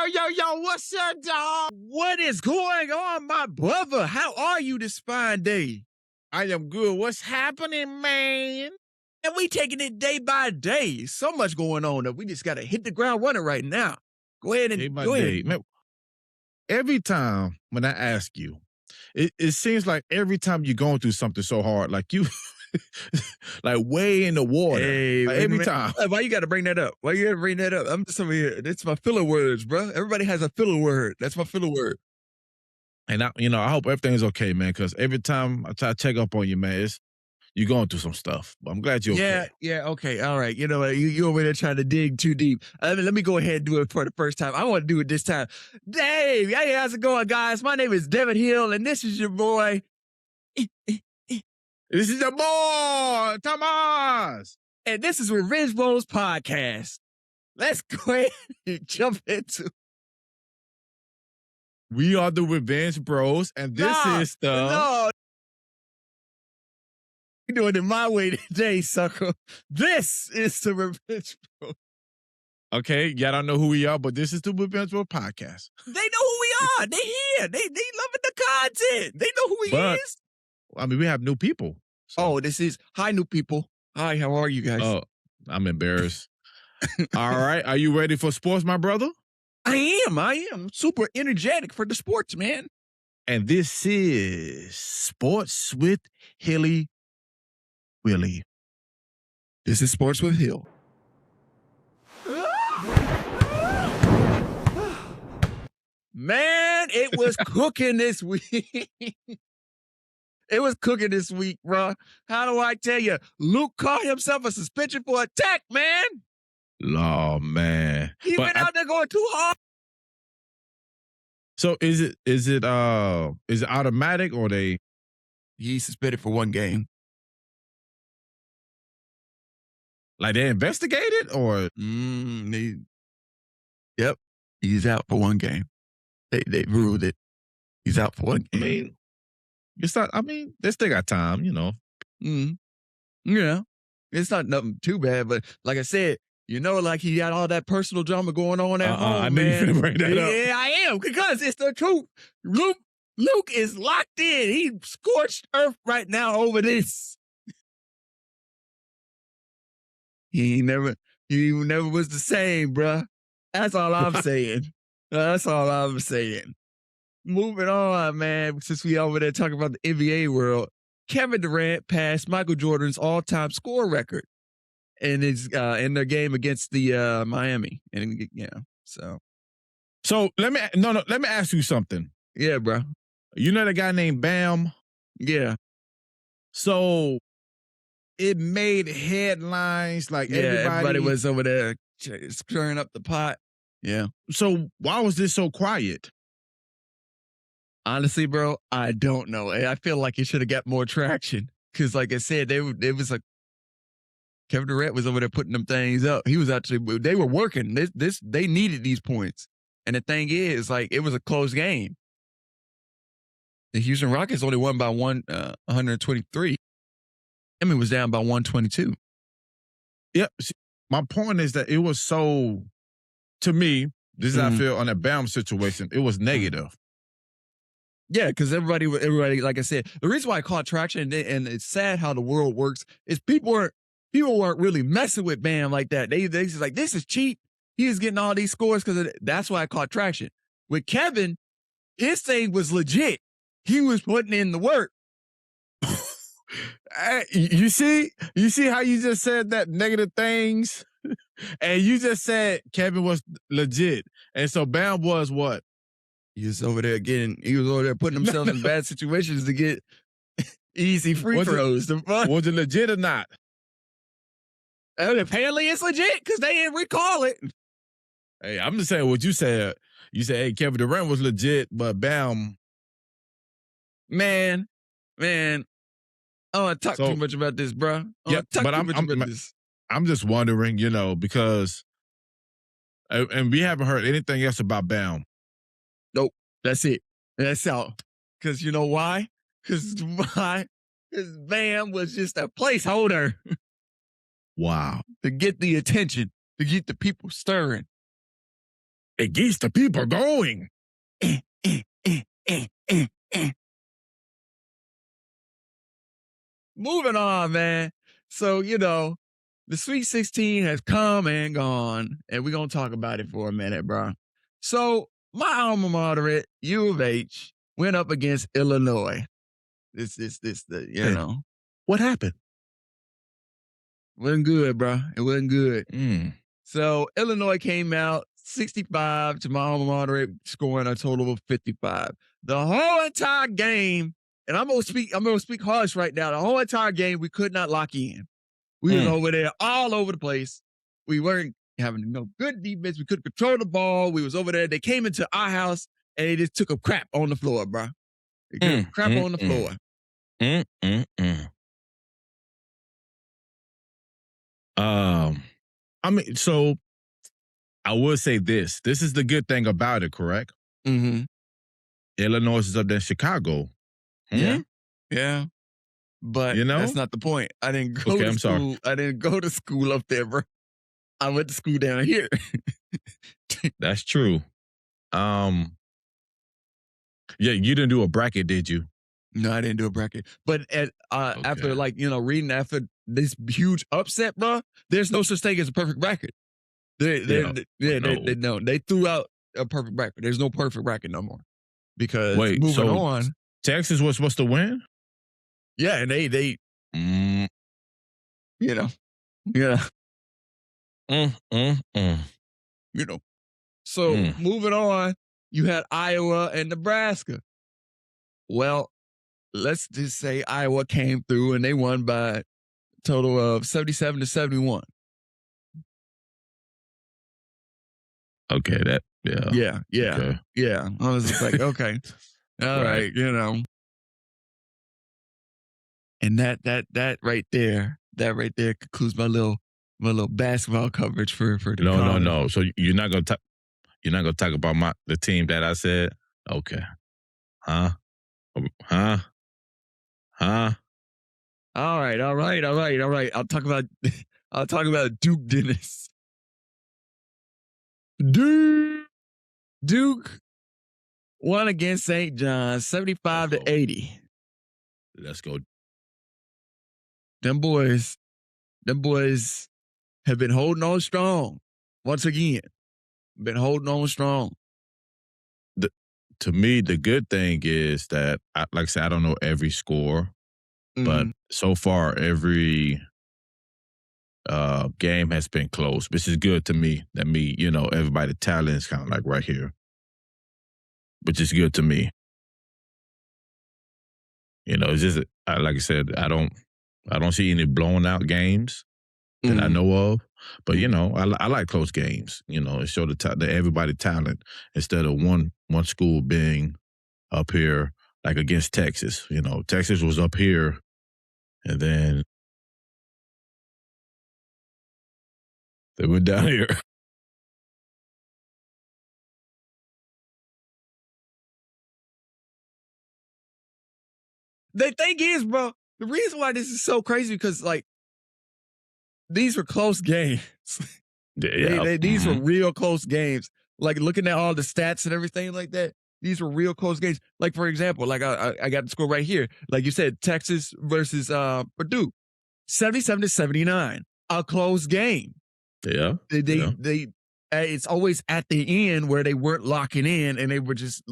Yo, what's up, dog? What is going on, my brother? How are you this fine day? I am good. What's happening, man? And we taking it day by day. So much going on that we just got to hit the ground running right now. Go ahead and Day by go day. ahead. Man, every time when I ask you, it seems like every time you're going through something so hard, like you, like way in the water. Hey, Like wait a every minute. time. Why you got to bring that up? Why you got to bring that up? I'm just over here. That's my filler words, bro. Everybody has a filler word. That's my filler word. And I hope everything's okay, man, because every time I try to check up on you, man, you're going through some stuff. But I'm glad you're okay. Yeah, okay, all right. You know what? You over there trying to dig too deep. Let me go ahead and do it for the first time. I want to do it this time. Dave, hey, how's it going, guys? My name is Devin Hill, and this is your boy. This is your boy, Thomas. And this is Rejection podcast. Let's go ahead and jump into. We are the Revenge Bros, and this is the. No. You're doing it my way today, sucker. This is the Revenge Bros. Okay, y'all don't know who we are, but this is the Revenge Bros podcast. They know who we are. They here. They loving the content. They know who he is. I mean, we have new people. So. Oh, this is hi, new people. Hi, how are you guys? Oh, I'm embarrassed. All right, are you ready for sports, my brother? I am super energetic for the sports, man. And this is Sports with Hilly Willie. This is Sports with Hill. Man, it was cooking this week. It was cooking this week, bro. How do I tell you? Luke caught himself a suspension for attack, man. Oh, man. He went out there going too hard. So is it automatic or they? He's suspended for one game. Like they investigated or? Yep. He's out for one game. They ruled it. He's out for one game. They still got time, you know. Yeah. It's not nothing too bad, but like I said, like he got all that personal drama going on at home, I knew you were going to bring that up. Yeah, I am, because it's the truth. Luke is locked in. He scorched earth right now over this. He never was the same, bruh. That's all I'm saying. That's all I'm saying. Moving on, man, since we over there talking about the NBA world, Kevin Durant passed Michael Jordan's all-time score record in their game against the Miami. And So let me ask you something. Yeah, bro. You know the guy named Bam? Yeah. So it made headlines like everybody was over there stirring up the pot. Yeah. So why was this so quiet? Honestly, bro, I don't know. I feel like it should have got more traction because, like I said, it was like Kevin Durant was over there putting them things up. He was they were working. They needed these points, and the thing is, like, it was a close game. The Houston Rockets only won by 123. I mean, was down by 122. Yep. My point is that it was so. To me, this is how I feel on that Bam situation. It was negative. Yeah, because everybody, like I said, the reason why I caught traction, and it's sad how the world works, is people weren't really messing with Bam like that. They just like, this is cheap. He was getting all these scores because that's why I caught traction. With Kevin, his thing was legit. He was putting in the work. You see how you just said that negative things, and you just said Kevin was legit, and so Bam was what? He was over there putting himself in bad situations to get easy free throws. Was it legit or not? And apparently it's legit because they didn't recall it. Hey, I'm just saying what you said. You said, hey, Kevin Durant was legit, but Bam. Man, I don't want to talk too much about this, bro. I'm just wondering, because, and we haven't heard anything else about Bam. Nope, that's it. That's all. Because you know why? Because Bam was just a placeholder. Wow. To get the attention, to get the people stirring. It gets the people going. Eh, eh, eh, eh, eh, eh. Moving on, man. So, the Sweet 16 has come and gone, and we're going to talk about it for a minute, bro. So, my alma mater, U of H, went up against Illinois. Hey, what happened? Wasn't good, bro. It wasn't good. Mm. So, Illinois came out 65 to my alma mater, scoring a total of 55. The whole entire game, and I'm gonna speak harsh right now. The whole entire game, we could not lock in. We was over there all over the place. We weren't having no good defense. We couldn't control the ball. We was over there. They came into our house and they just took a crap on the floor, bro. They took a crap on the floor. I mean, so I will say this. This is the good thing about it, correct? Mm-hmm. Illinois is up there in Chicago. Yeah. Yeah. But that's not the point. I didn't go to school. I didn't go to school up there, bro. I went to school down here. That's true. Yeah, you didn't do a bracket, did you? No, I didn't do a bracket. But after reading after this huge upset, bro, there's no such thing as a perfect bracket. They threw out a perfect bracket. There's no perfect bracket no more. Because moving on, Texas was supposed to win? Yeah, and they So moving on, you had Iowa and Nebraska. Well, let's just say Iowa came through and they won by a total of 77 to 71. Okay, Yeah. Okay. Yeah. I was just like, okay. All right, And that right there concludes my little basketball coverage for the college. No. So you're not gonna talk about the team that I said? Okay. Huh? All right. I'll talk about Duke Dennis. Duke won against St. John's 75 to 80. Let's go. Them boys have been holding on strong. Once again, been holding on strong. To me, the good thing is that, like I said, I don't know every score, but so far every game has been close, which is good to me. That everybody's talent is kind of like right here, which is good to me. It's just like I said, I don't see any blown out games that I know of, but I like close games. It show the everybody talent instead of one school being up here like against Texas. Texas was up here, and then they went down here. The thing is, bro, the reason why this is so crazy because these were close games. These were real close games. Like looking at all the stats and everything like that, these were real close games. Like for example, like I got the score right here. Like you said, Texas versus Purdue, 77 to 79, a close game. Yeah. It's always at the end where they weren't locking in and they would just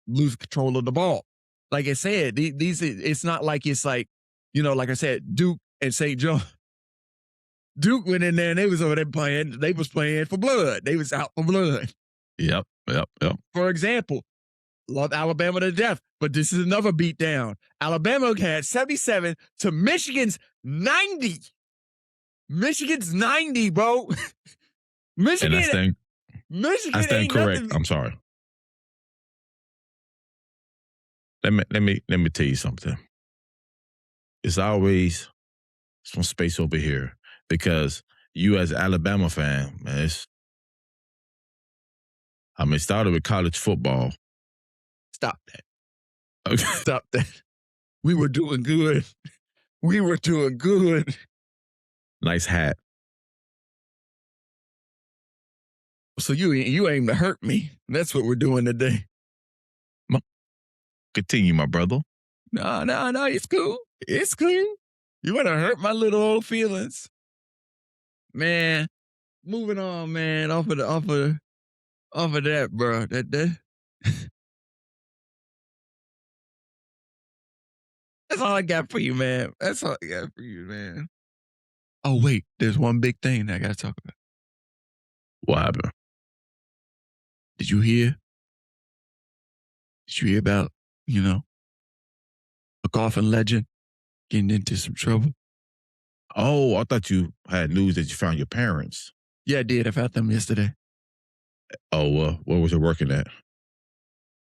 lose control of the ball. Like I said, it's not like it's like, like I said, Duke and St. John. Duke went in there and they was over there playing. They was playing for blood. They was out for blood. Yep. For example, love Alabama to death, but this is another beatdown. Alabama had 77 to Michigan's 90. Michigan's 90, bro. Michigan I stand correct. Nothing. I'm sorry. Let me tell you something. It's always some space over here because you as an Alabama fan, man, it started with college football. Stop that. Okay. Stop that. We were doing good. Nice hat. So you aim to hurt me. That's what we're doing today. Continue, my brother. No, it's cool. It's cool. You want to hurt my little old feelings, man. Moving on, man. Off of that, bro. That that's all I got for you, man. That's all I got for you, man. Oh wait, there's one big thing that I gotta talk about. What happened? Did you hear? Did you hear about a golfing legend getting into some trouble? Oh, I thought you had news that you found your parents. Yeah, I did. I found them yesterday. Oh, where was it working at?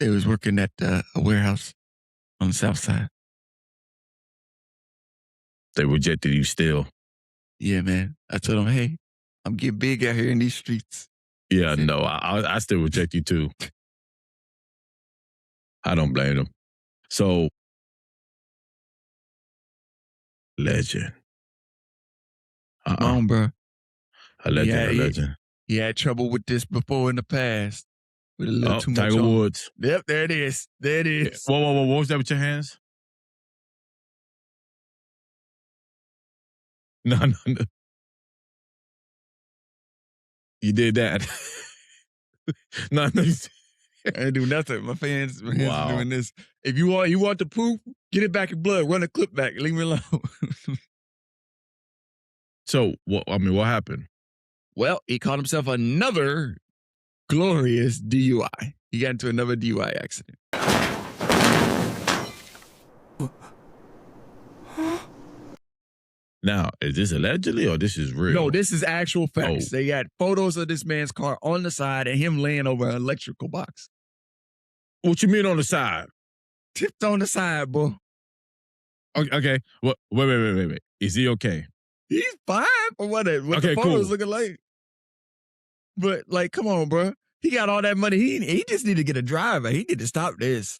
They was working at a warehouse on the south side. They rejected you still. Yeah, man. I told them, hey, I'm getting big out here in these streets. Yeah, no, I still reject you too. I don't blame them. So, legend. Come on, bro. A legend, a legend. He had trouble with this before in the past. With a little too much Tiger Woods. Yep, there it is. There it is. Whoa. What was that with your hands? No. You did that. No. I didn't do nothing. My hands are doing this. If you want the proof, get it back in blood. Run the clip back. Leave me alone. So, what happened? Well, he caught himself another glorious DUI. He got into another DUI accident. Now, is this allegedly or this is real? No, this is actual facts. They got photos of this man's car on the side and him laying over an electrical box. What you mean on the side? Tipped on the side, bro. Okay. Wait. Is he okay? He's fine for what the photos looking like. But, like, come on, bro. He got all that money. He just need to get a driver. He need to stop this.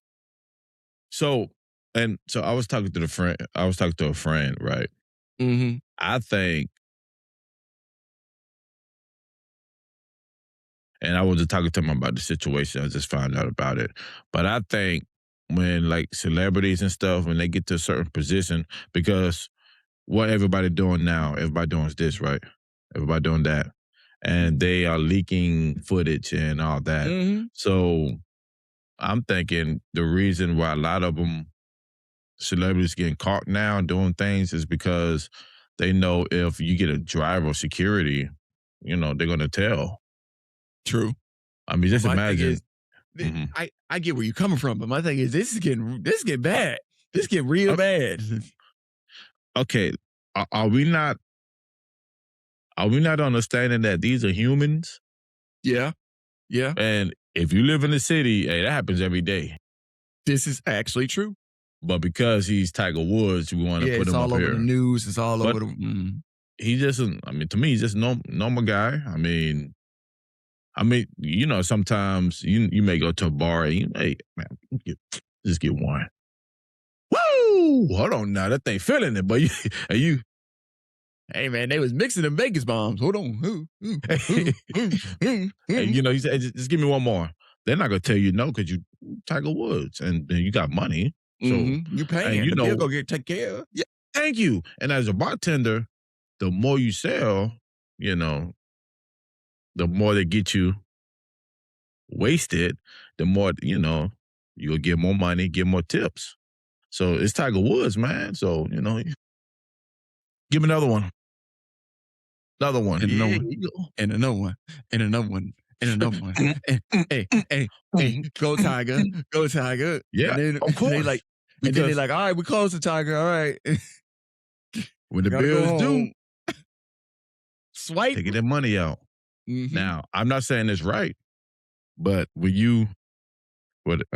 So I was talking to a friend, right? Mm-hmm. I think, and I was just talking to him about the situation. I just found out about it. But I think when like celebrities and stuff, when they get to a certain position, because what everybody doing now, everybody doing this, right? Everybody doing that. And they are leaking footage and all that. Mm-hmm. So I'm thinking the reason why a lot of them celebrities getting caught now doing things is because they know if you get a driver or security, they're going to tell. True. I mean, just imagine. I get where you're coming from, but my thing is this is getting bad. This is getting real bad. Okay. Are we not understanding that these are humans? Yeah. Yeah. And if you live in the city, hey, that happens every day. This is actually true. But because he's Tiger Woods, we want to put him up here. It's all over the news. It's all over the... He just, to me, he's just a normal guy. I mean, sometimes you may go to a bar and hey, man, just get one. Woo! Hold on now, that thing feeling it, but you. Hey man, they was mixing them Vegas bombs. Hold on. Hey, he said, just give me one more. They're not gonna tell you no because you Tiger Woods and you got money. So you paying. And the bill go get taken care of. Yeah, thank you. And as a bartender, the more you sell, the more they get you wasted, the more, you'll get more money, get more tips. So it's Tiger Woods, man. So, give me another one. Another one. And another one. And another one. And another one. Hey, go Tiger. Go Tiger. Yeah, and then, of course. And then they're like, all right, we close the Tiger. All right. When the bills due, swipe. taking their money out. Mm-hmm. Now, I'm not saying it's right, but I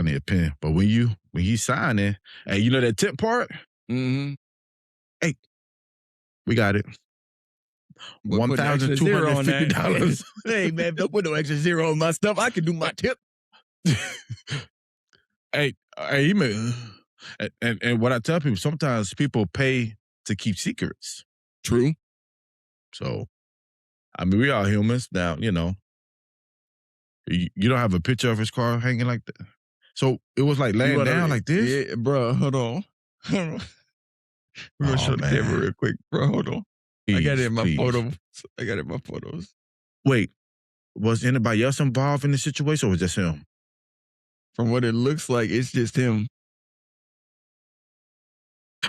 need a pen, but when you sign it, hey, you know that tip part? Mm-hmm. Hey, we got it. $1,250. Hey, man, don't put no extra zero on my stuff. I can do my tip. Hey, man. And what I tell people, sometimes people pay to keep secrets. True. So, I mean, we are humans now, You don't have a picture of his car hanging like that? So it was like laying down like this? Yeah, bro, hold on. Hold on. We're gonna Oh, show the camera man. real quick, bro. Hold on. I got it Please, in my please. photos. I got it in my photos. Wait, was anybody else involved in the situation or was just him? From what it looks like, it's just him.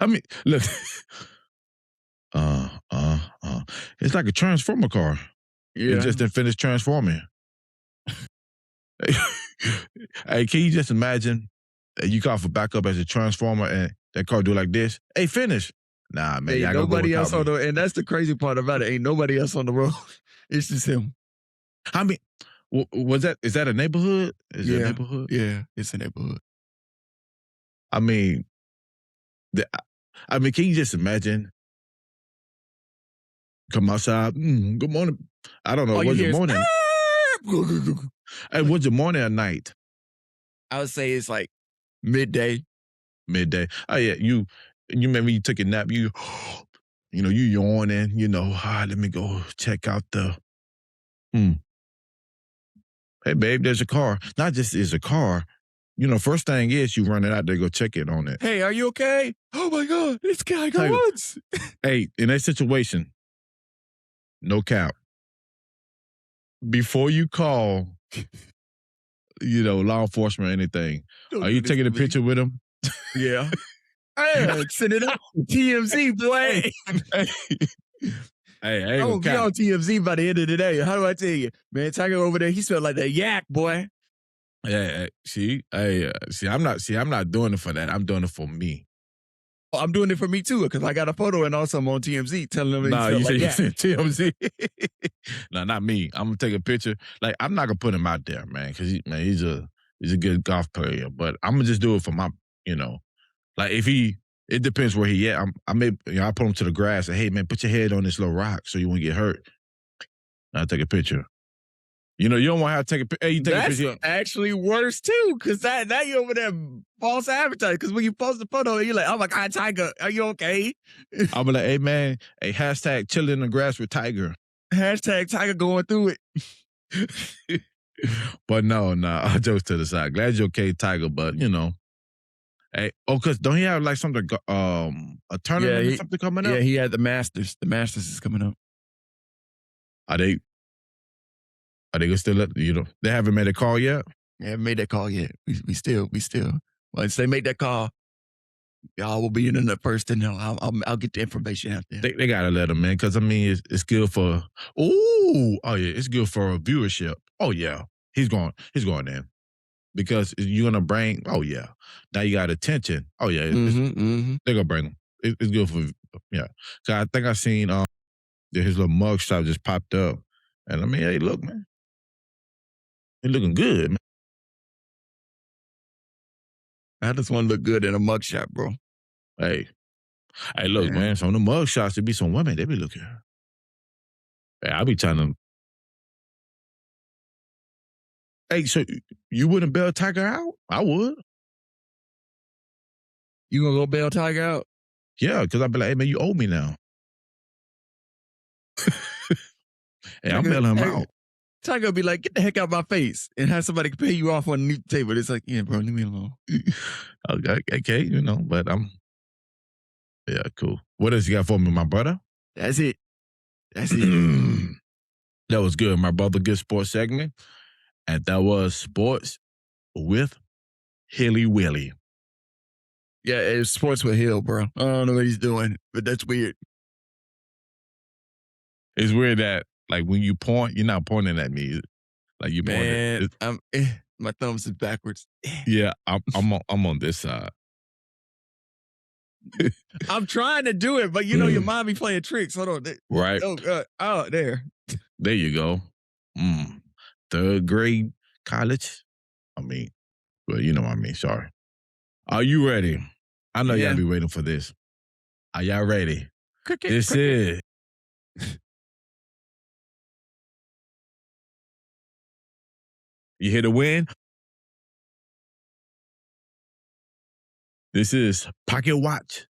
I mean, look. It's like a transformer car. It Yeah. just didn't finish transforming. Hey, can you just imagine that you call for backup as a transformer and that car do like this? Hey, finish. Nah, man, Ain't y'all gotta go nobody without else on me. the, and that's the crazy part about it. Ain't nobody else on the road. It's just him. I mean, is that a neighborhood? Is it a neighborhood? Yeah, it's a neighborhood. I mean, can you just imagine? Come outside. Good morning. I don't know. All you Was it hear is, morning? "Ah!" Hey, was it morning or night? I would say it's like midday. Midday. Oh yeah, you remember you took a nap. You you yawning. Let me go check out the. Hey babe, there's a car. Not just is a car. First thing is you running out there go check it on it. Hey, are you okay? Oh my God, this guy got Hey, once. Hey, in that situation, no cap. Before you call, law enforcement or anything, Don't are do you this taking to a me. picture with him? Yeah. Hey, send it out. TMZ, boy. Hey, I I'm ain't gonna be gonna on cap. TMZ by the end of the day. How do I tell you? Man, Tiger over there, he smelled like that yak, boy. Yeah, see, I'm not doing it for that. I'm doing it for me. Oh, I'm doing it for me too, because I got a photo and also I'm on TMZ telling them he Nah, smelled you like said you yak. sent TMZ. No, not me. I'm gonna take a picture. Like I'm not gonna put him out there, man, because he's a good golf player. But I'm gonna just do it for my, like if it depends where he at. I put him to the grass and hey man, put your head on this little rock so you won't get hurt. I'll take a picture. You don't want to have to take a picture. Hey, you take That's a picture. actually worse too, because that you over there false advertising. Because when you post the photo, you're like, "Oh my God, Tiger, are you okay?" I'll be like, hey man, hey hashtag chilling in the grass with Tiger. Hashtag Tiger going through it. But no, jokes to the side. Glad you're okay, Tiger. But hey, because don't he have like something, a tournament or something coming up? Yeah, he had the Masters. The Masters is coming up. Are they gonna still let they haven't made a call yet? They haven't made that call yet. We still. Once they make that call, y'all will be in the first, and I'll get the information out there. They gotta let him in because I mean it's good for it's good for viewership. Oh yeah, he's going in because you're gonna bring now you got attention. Oh yeah, they're gonna bring him. It's good for yeah. So I think I seen his little mug shot just popped up, and I mean hey look man, he looking good man. I just want to look good in a mugshot, bro. Hey look man, some of the mug shots there be some women they be looking. Hey, I be trying to. Hey, so you wouldn't bail Tiger out? I would. You gonna go bail Tiger out? Yeah, because I'd be like, hey, man, you owe me now. Hey, I'm bailing him out. Tiger would be like, get the heck out of my face, and have somebody pay you off underneath the table. It's like, yeah, bro, leave me alone. Okay, but yeah, cool. What else you got for me, my brother? That's it. That was good, my brother. Good sports segment. And that was Sports with Hilly Willy. Yeah, it's sports with Hill, bro. I don't know what he's doing, but that's weird. It's weird that, like, when you point, you're not pointing at me. Like, you pointing. My thumbs is backwards. Yeah, I'm on this side. I'm trying to do it, but your mind be playing tricks. Hold on. Right. Oh, there. There you go. Third grade college. I mean, well, you know what I mean. Sorry. Are you ready? I know y'all be waiting for this. Are y'all ready? This is. You hear the wind? This is Pocket Watch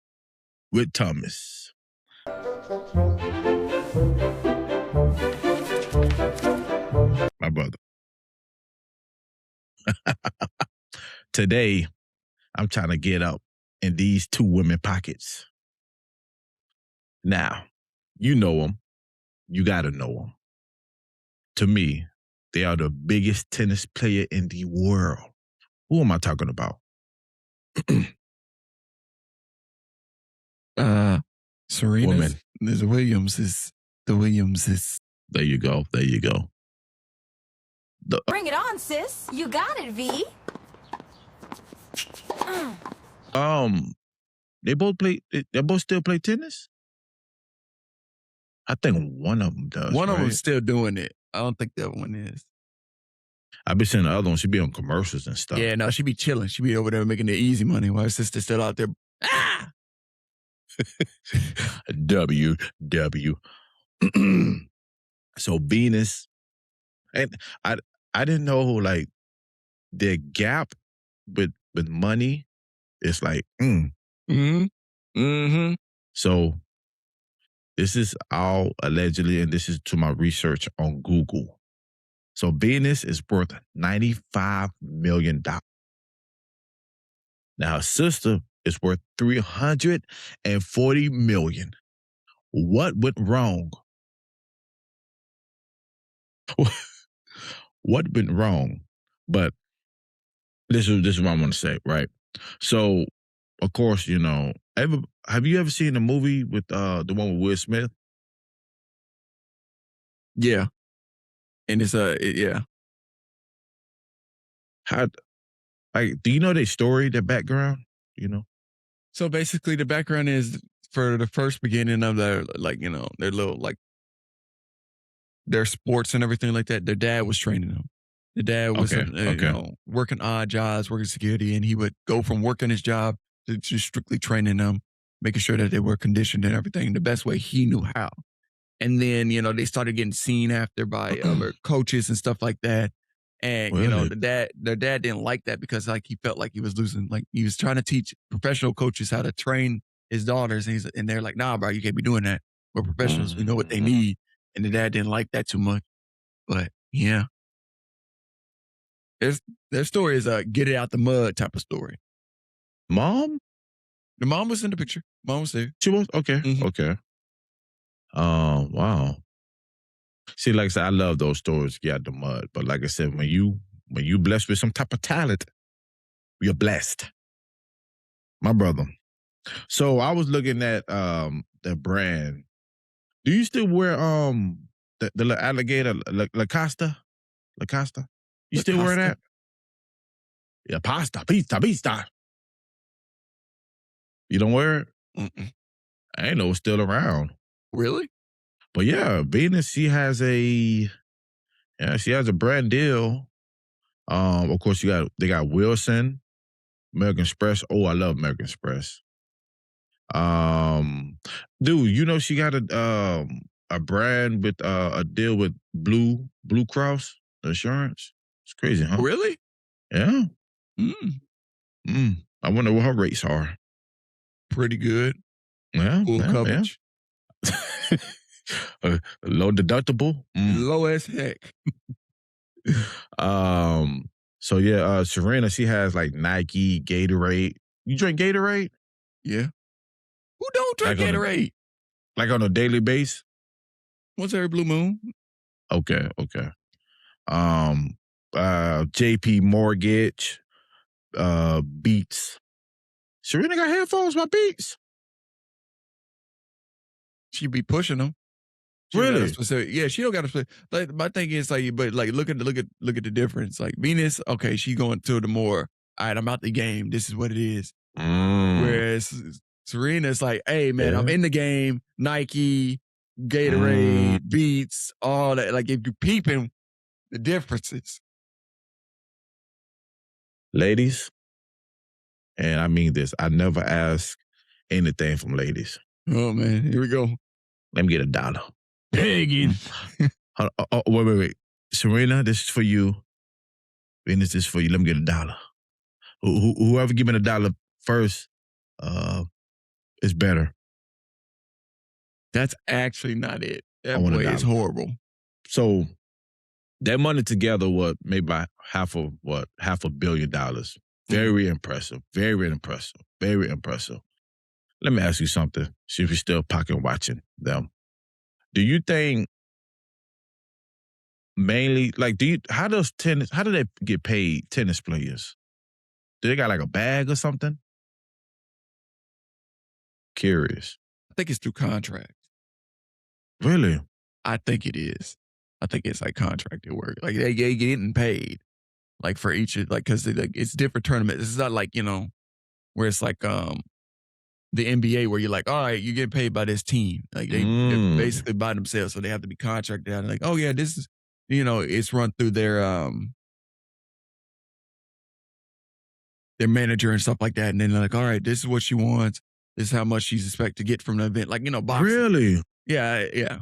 with Thomas. My brother. Today, I'm trying to get up in these two women pockets. Now, you know them. You got to know them. To me, they are the biggest tennis player in the world. Who am I talking about? Serena. Woman. There's the Williamses. There you go. There you go. Bring it on, sis. You got it, V. They both play. They both still play tennis. I think one of them does. One of right? them's still doing it. I don't think the other one is. I've been seeing the other one. She be on commercials and stuff. Yeah, no, she be chilling. She be over there making the easy money while her sister's still out there. Ah! W. So Venus, and I didn't know like their gap with money is like. So this is all allegedly, and this is to my research on Google. So Venus is worth $95 million. Now her sister is worth $340 million. What went wrong? What went wrong? But this is what I want to say, right? So, of course, you know, have you ever seen a movie with the one with Will Smith? Yeah. And it's yeah. How, like, do you know their story, their background? You know? So basically the background is for the first beginning of their, like, you know, their little, like, their sports and everything like that, their dad was training them. The dad was, Okay, you know, working odd jobs, working security, and he would go from working his job to just strictly training them, making sure that they were conditioned and everything the best way he knew how. And then, you know, they started getting seen after by other coaches and stuff like that. And, you know, their dad didn't like that because, like, he felt like he was losing. Like, he was trying to teach professional coaches how to train his daughters. And they're like, nah, bro, you can't be doing that. We're professionals. We know what they need. And the dad didn't like that too much. But, yeah. Their story is a get it out the mud type of story. Mom? The mom was in the picture. Mom was there. She was? Okay, okay. Wow. See, like I said, I love those stories, get out the mud. But like I said, when you blessed with some type of talent, you're blessed. My brother. So I was looking at the brand. Do you still wear the little alligator La Costa? La Costa? You still wear that? Yeah, pista. You don't wear it? I ain't know it's still around. Really? But yeah, Venus, she has a brand deal. Of course, they got Wilson, American Express. Oh, I love American Express. Dude, you know she got a brand with a deal with Blue Cross Insurance. It's crazy, huh? Really? Yeah. I wonder what her rates are. Pretty good. Yeah, Full coverage. Yeah. Low deductible. Low as heck. So yeah, Serena, she has like Nike, Gatorade. You drink Gatorade? Yeah. Who don't drink Gatorade? Like on a daily basis? Once every blue moon. Okay. JP Mortgage, Beats. Serena got headphones by Beats. She be pushing them. Really? Yeah, she don't got to. Like, my thing is like, but like, look at the difference. Like Venus, okay, she going to the more. All right, I'm out the game. This is what it is. Whereas Serena's like, hey man, I'm in the game. Nike, Gatorade, Beats, all that. Like if you peeping the differences. Ladies, and I mean this, I never ask anything from ladies. Oh man, here we go. Let me get $1. Begging. Wait. Serena, this is for you. Venus, this is for you. Let me get $1. Whoever give me $1 first is better. That's actually not it. That I want boy is horrible. So That money together was maybe by $500 million. Very impressive. Very impressive. Very impressive. Let me ask you something. See if you're still pocket watching them. Do you think mainly like how do they get paid, tennis players? Do they got like a bag or something? Curious. I think it's through contract. Really? I think it is. I think it's like contracted work. Like they getting paid, like for each, like because it's different tournaments. It's not like where it's like the NBA where you're like, all right, you get paid by this team. Like they're basically by themselves, so they have to be contracted out. Like, oh yeah, this is it's run through their manager and stuff like that, and then they're like, all right, this is what she wants. This is how much she's expected to get from the event. Like boxing. Really? Yeah.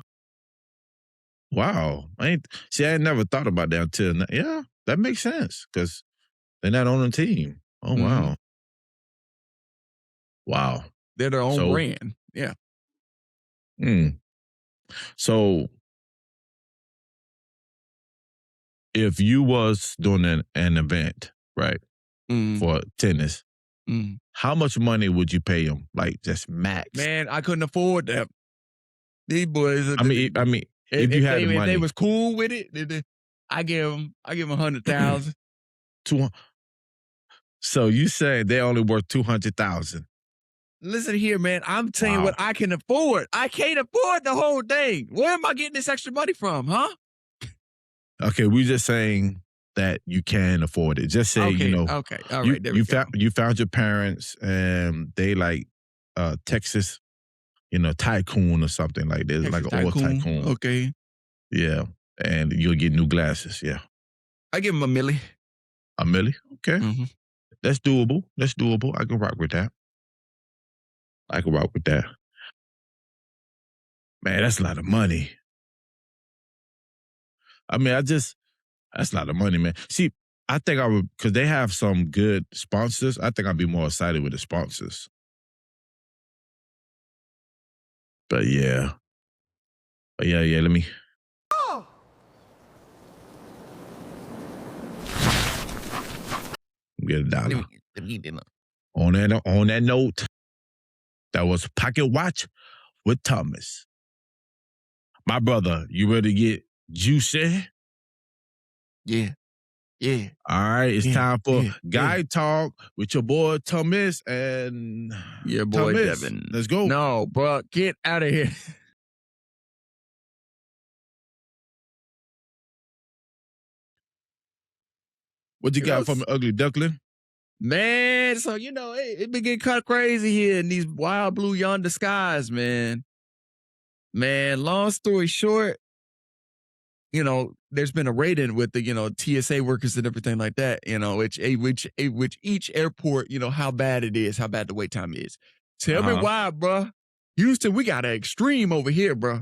Wow. I ain't never thought about that until now. Yeah, that makes sense because they're not on the team. Oh, wow. Wow. They're their own brand. Yeah. So if you was doing an event, right, for tennis, how much money would you pay them? Like just max? Man, I couldn't afford that. These boys. I mean, if you had the money, if they was cool with it, I give them $100,000. So you say they only worth $200,000? Listen here, man. I'm telling you what I can afford. I can't afford the whole thing. Where am I getting this extra money from, huh? Okay, we just saying that you can afford it. Just say okay, Okay, all right. You found your parents and they like Texas, tycoon or something like this, Texas like an oil tycoon. Okay. Yeah, and you'll get new glasses. Yeah, I give them $1 million. $1 million? Okay, that's doable. I can rock with that. Man, that's a lot of money. I mean, that's a lot of money, man. See, I think I would, because they have some good sponsors, I think I'd be more excited with the sponsors. But yeah, let me. Get $1. On that note, that was Pocket Watch with Thomas. My brother, you ready to get juicy? Yeah. All right, it's time for Guy Talk with your boy Thomas and your boy Thomas. Devin. Let's go. No, bro, get out of here. What you got from the ugly duckling? Man, so it been getting kind of crazy here in these wild blue yonder skies, man. Man, long story short, there's been a raid-in with the TSA workers and everything like that, which each airport, how bad it is, how bad the wait time is. Tell me why, bro. Houston, we got an extreme over here, bro.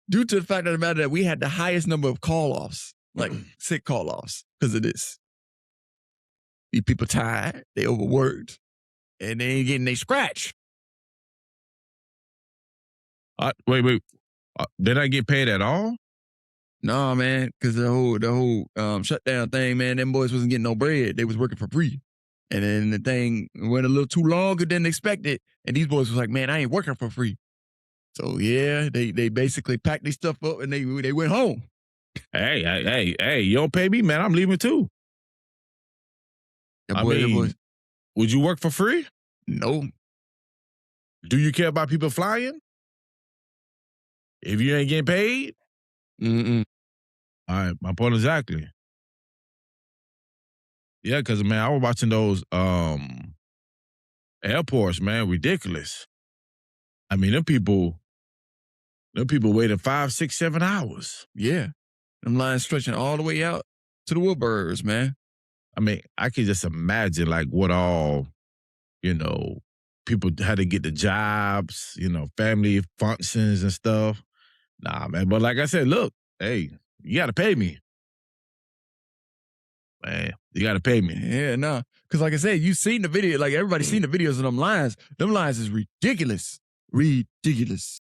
Due to the fact of the matter that we had the highest number of call-offs, like sick call-offs, because of this. These people tired, they overworked, and they ain't getting they scratch. Wait. Did I get paid at all? No, man, because the whole shutdown thing, man, them boys wasn't getting no bread. They was working for free. And then the thing went a little too longer than expected. And these boys was like, man, I ain't working for free. So yeah, they basically packed their stuff up and they went home. Hey, you don't pay me, man. I'm leaving too. Would you work for free? No. Do you care about people flying? If you ain't getting paid? Mm-mm. All right, my point exactly. Yeah, because, man, I was watching those airports, man, ridiculous. I mean, them people waiting 5, 6, 7 hours. Yeah. Them lines stretching all the way out to the Woodburgers, man. I mean, I can just imagine, like, what all, people had to get the jobs, family functions and stuff. Nah, man. But like I said, look, hey, you got to pay me. Man, you got to pay me. Yeah, no. Because like I said, you seen the video. Like, everybody's seen the videos of them lines. Them lines is ridiculous. Ridiculous.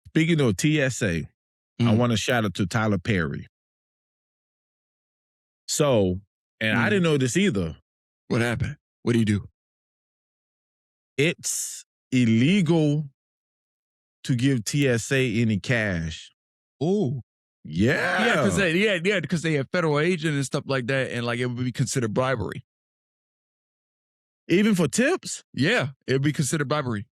Speaking of TSA, I want to shout out to Tyler Perry. So, and I didn't know this either. What happened? What do you do? It's illegal to give TSA any cash. Oh, Yeah. because they have federal agent and stuff like that, and like it would be considered bribery. Even for tips? Yeah, it would be considered bribery.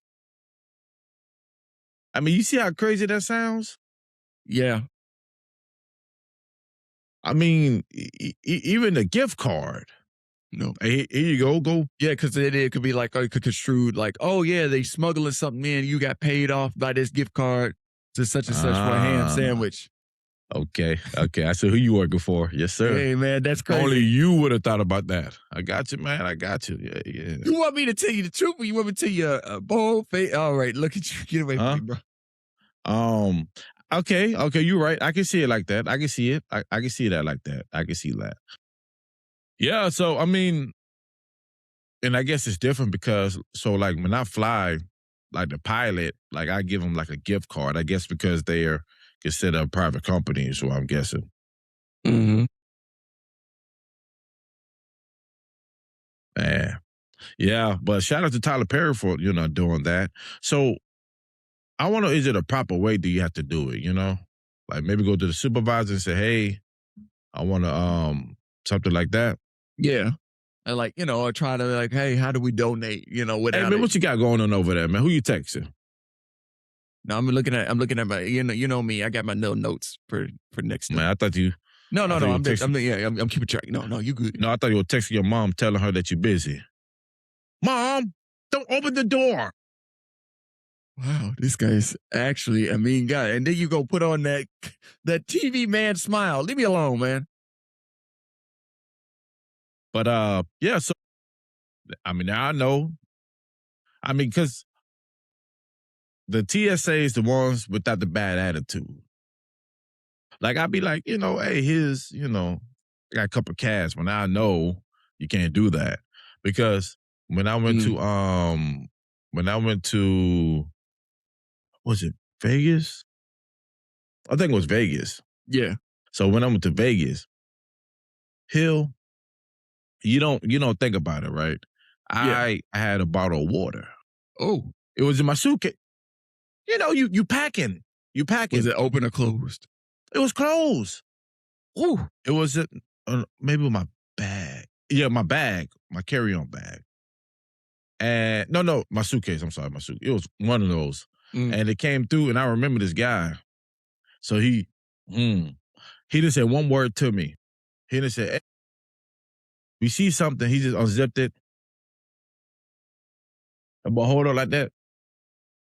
I mean, you see how crazy that sounds? Yeah. I mean, even a gift card. No. Here you go. Yeah, because it could be like, it could construed like, oh yeah, they smuggling something in. You got paid off by this gift card to such and such for a ham sandwich. Okay. I see who you working for. Yes, sir. Hey man, that's crazy. Only you would have thought about that. I got you, man. I got you. Yeah. You want me to tell you the truth, or you want me to tell you a bold face? All right, look at you. Get away from me, bro. Okay. You're right. I can see it like that. I can see it. I can see that like that. I can see that. Yeah. So I mean, and I guess it's different because like when I fly, like the pilot, like I give them like a gift card. I guess because they're considered a private company, is what I'm guessing. Mm-hmm. Man. Yeah, but shout out to Tyler Perry for, doing that. So I wonder, is it a proper way do you have to do it, Like maybe go to the supervisor and say, hey, I want to, something like that. Yeah. And like, or try to like, hey, how do we donate, without Hey, man, what you got going on over there, man? Who you texting? No, I'm looking at my, you know me, I got my little notes for next time. Man, I thought you. No, I'm keeping track. No, you good. No, I thought you were texting your mom telling her that you're busy. Mom, don't open the door. Wow, this guy's actually a mean guy. And then you go put on that TV man smile. Leave me alone, man. But yeah, so I mean, now I know. I mean, because the TSA is the ones without the bad attitude. Like I'd be like, hey, here's, I got a cup of cash. But now I know you can't do that. Because when I went to was it Vegas? I think it was Vegas. Yeah. So when I went to Vegas, Hill, you don't think about it, right? Yeah. I had a bottle of water. Oh. It was in my suitcase. You packing. You packing. Was it open or closed? It was closed. Ooh. It was maybe my bag. Yeah, my bag, my carry-on bag. And no, my suitcase. I'm sorry, my suitcase. It was one of those. And it came through, and I remember this guy. So he didn't say one word to me. He didn't say, hey, we see something. He just unzipped it. But hold on like that.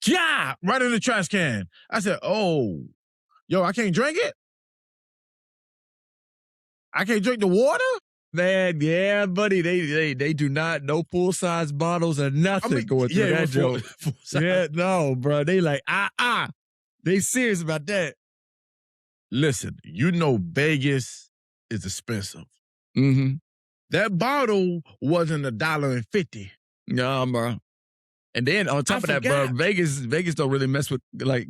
Yeah, right in the trash can. I said, oh, yo, I can't drink it? I can't drink the water? Man, yeah, buddy. They do not, no full-size bottles or nothing going through that joke. Yeah, no, bro. They like, They serious about that. Listen, Vegas is expensive. Mm-hmm. That bottle wasn't $1.50. No, bro. And then on top of that, bro, Vegas don't really mess with, like,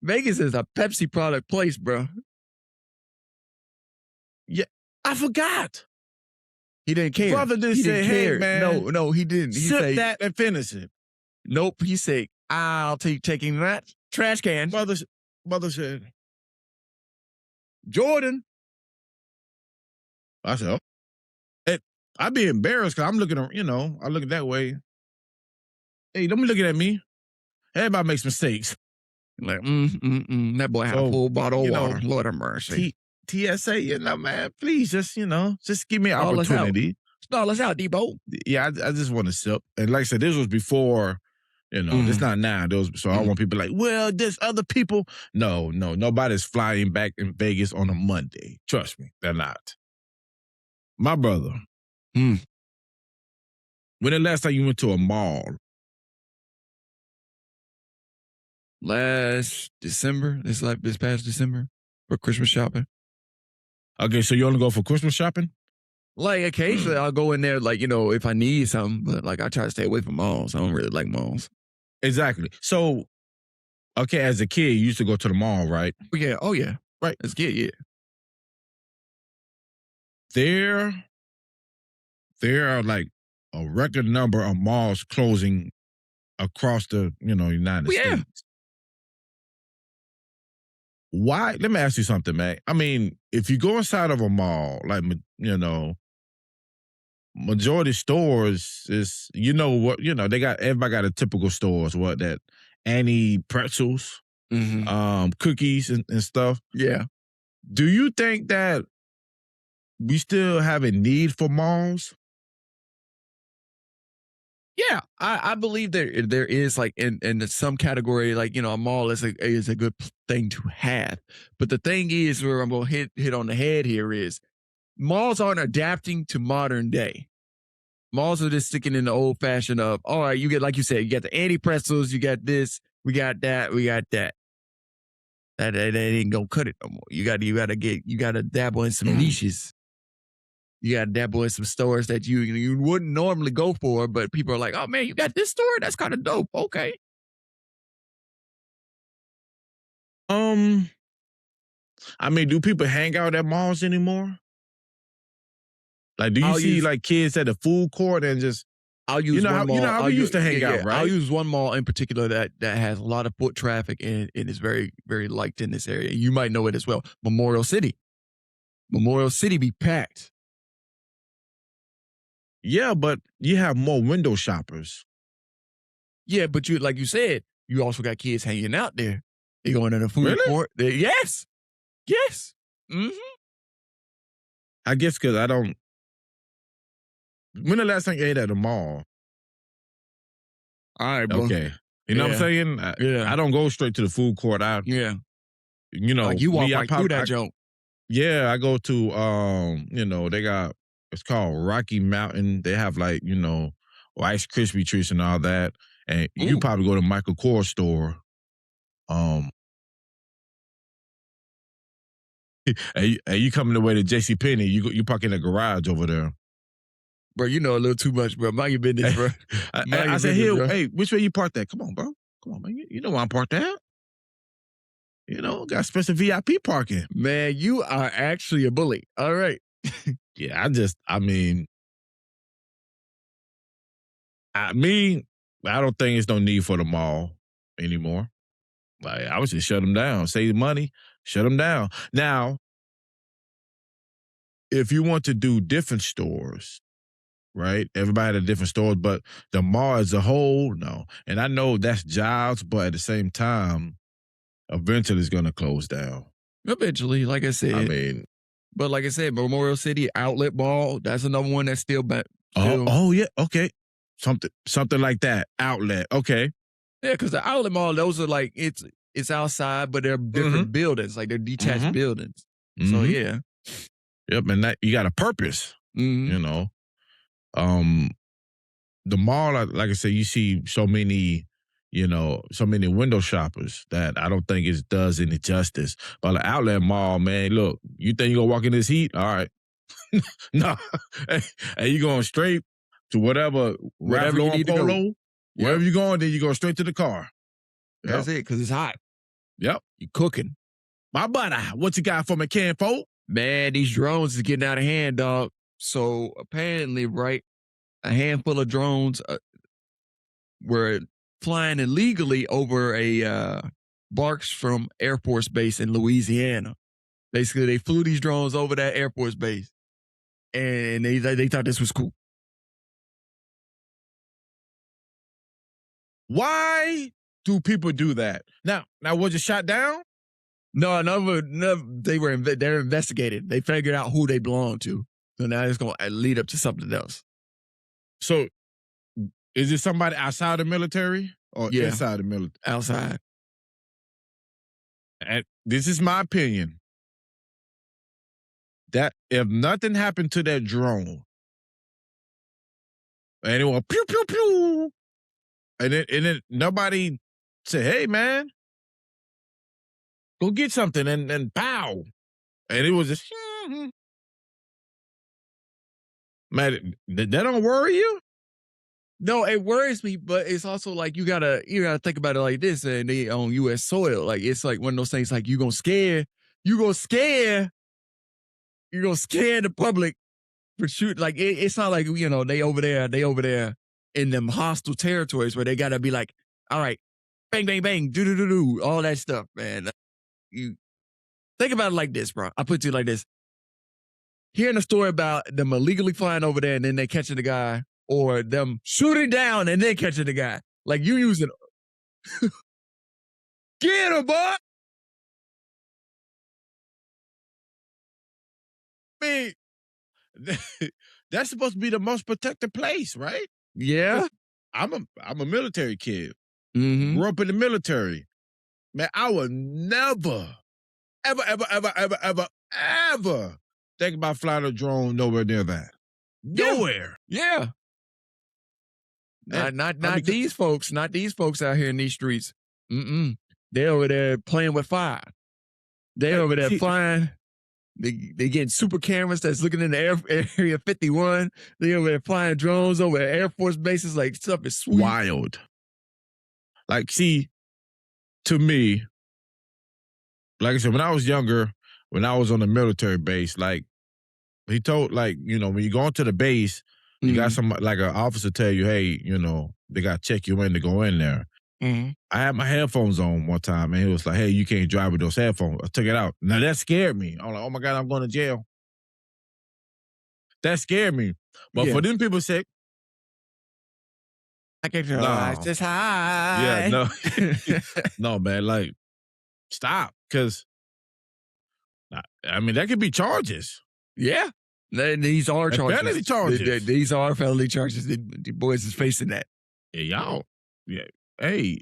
Vegas is a Pepsi product place, bro. Yeah, I forgot. He didn't care. Brother didn't say, hey, man. No, he didn't. He sip that and finish it. Nope. He said, I'll take taking that trash can. Mother said, Jordan. I said, oh. And I'd be embarrassed because I'm looking, I look that way. Hey, don't be looking at me. Everybody makes mistakes. Like, that boy had a full bottle of water. Lord have mercy. TSA, man, please just give me an opportunity. Stall us out, Debo. Yeah, I just want to sip. And like I said, this was before, it's not now. So I want people like, well, there's other people. No, nobody's flying back in Vegas on a Monday. Trust me, they're not. My brother, when the last time you went to a mall? Last December, this past December, for Christmas shopping. Okay, so you only go for Christmas shopping? Like occasionally I'll go in there, like, if I need something, but like I try to stay away from malls. I don't really like malls. Exactly. So, okay, as a kid, you used to go to the mall, right? Yeah. Oh yeah. Right. As a kid, yeah. there are like a record number of malls closing across the United States. Why? Let me ask you something, man. I mean, if you go inside of a mall, like majority stores is they got everybody got a typical stores that Annie pretzels, cookies and stuff. Yeah. Do you think that we still have a need for malls? Yeah, I believe there is like in some category, like a mall is a good thing to have. But the thing is, where I'm gonna hit on the head here is malls aren't adapting to modern day. Malls are just sticking in the old fashioned of, all right, you get, like you said, you got the anti pretzels, you got this, we got that, we got that. That ain't gonna cut it no more. You gotta dabble in some niches. You got to dabble in some stores that you wouldn't normally go for, but people are like, oh man, you got this store? That's kind of dope. Okay. I mean, do people hang out at malls anymore? Like, do you see like kids at the food court and just I'll use one mall. You know how we used to hang out, right? I'll use one mall in particular that has a lot of foot traffic and it is very, very liked in this area. You might know it as well. Memorial City. Memorial City be packed. Yeah, but you have more window shoppers. Yeah, but like you said, you also got kids hanging out there. They going to the food court. Yes. Yes. Mm-hmm. I guess because I don't. When the last time you ate at a mall? All right, bro. Okay. You know what I'm saying? I don't go straight to the food court. Like you walk right through that joint. Yeah, I go to they got, it's called Rocky Mountain. They have like, Rice Krispie treats and all that. And you probably go to Michael Kors store. And you coming the way to JCPenney, you park in the garage over there. Bro, you know a little too much, bro. Mind your business, bro. I said, hey, which way you parked that? Come on, bro. Come on, man. You know where I'm parked at. Got special VIP parking. Man, you are actually a bully. All right. Yeah, I don't think it's no need for the mall anymore. Like, I would just shut them down. Save money, shut them down. Now, if you want to do different stores, right? Everybody had different stores, but the mall as a whole, no. And I know that's jobs, but at the same time, eventually it's going to close down. Eventually, like I said. But like I said, Memorial City Outlet Mall, that's another one that's still back. Oh, yeah, okay. Something like that, outlet, okay. Yeah, because the outlet mall, those are like, it's outside, but they're different buildings, like they're detached buildings. So, yeah. Yep, and that you got a purpose, The mall, like I said, you see so many window shoppers that I don't think it does any justice. But the outlet mall, man, look, you think you're going to walk in this heat? All right. No. Hey, you going straight to whatever you need to go. Wherever you're going, then you go straight to the car. That's it, because it's hot. Yep. You cooking. My buddy, what you got for me, Ken folk? Man, these drones is getting out of hand, dog. So apparently, right, a handful of drones were flying illegally over a Barks Air Force Base in Louisiana. Basically, they flew these drones over that Air Force Base, and they thought this was cool. Why do people do that? Now was it shot down? No, they're investigating. They figured out who they belong to. So now it's going to lead up to something else. So is it somebody outside the military or inside the military? Outside. And this is my opinion. That if nothing happened to that drone, and it went pew, pew, pew, and then nobody said, hey, man, go get something, and pow. And it was just, man, that don't worry you? No, it worries me, but it's also like you gotta think about it like this, and they on U.S. soil. Like, it's like one of those things like you're gonna scare the public for shoot. Like it's not like they over there in them hostile territories where they gotta be like, all right, bang bang bang, do all that stuff, man. You think about it like this, bro. I put it to you like this: hearing a story about them illegally flying over there and then they catching the guy, or them shooting down and then catching the guy. Like you using, get him, boy. I mean, that's supposed to be the most protected place, right? Yeah. I'm a military kid. Mm-hmm. Grew up in the military. Man, I would never, ever think about flying a drone nowhere near that. Nowhere. Yeah. Not these folks. Not these folks out here in these streets. They're over there playing with fire. They're over there flying. They getting super cameras that's looking in the area 51. They over there flying drones over Air Force bases. Like stuff is sweet. Wild. Like, see, to me, like I said, when I was younger, when I was on the military base, like he told, like, when you go into the base, you got like an officer tell you, hey, they got to check you in to go in there. I had my headphones on one time, and he was like, hey, you can't drive with those headphones. I took it out. Now, that scared me. I'm like, oh, my God, I'm going to jail. That scared me. But for them people say, I get your eyes just high. Yeah, no. No, man, like, stop. Because, I mean, that could be charges. Yeah. These are charges. Felony charges. These are felony charges. The boys is facing that. Yeah, y'all. Yeah. Hey,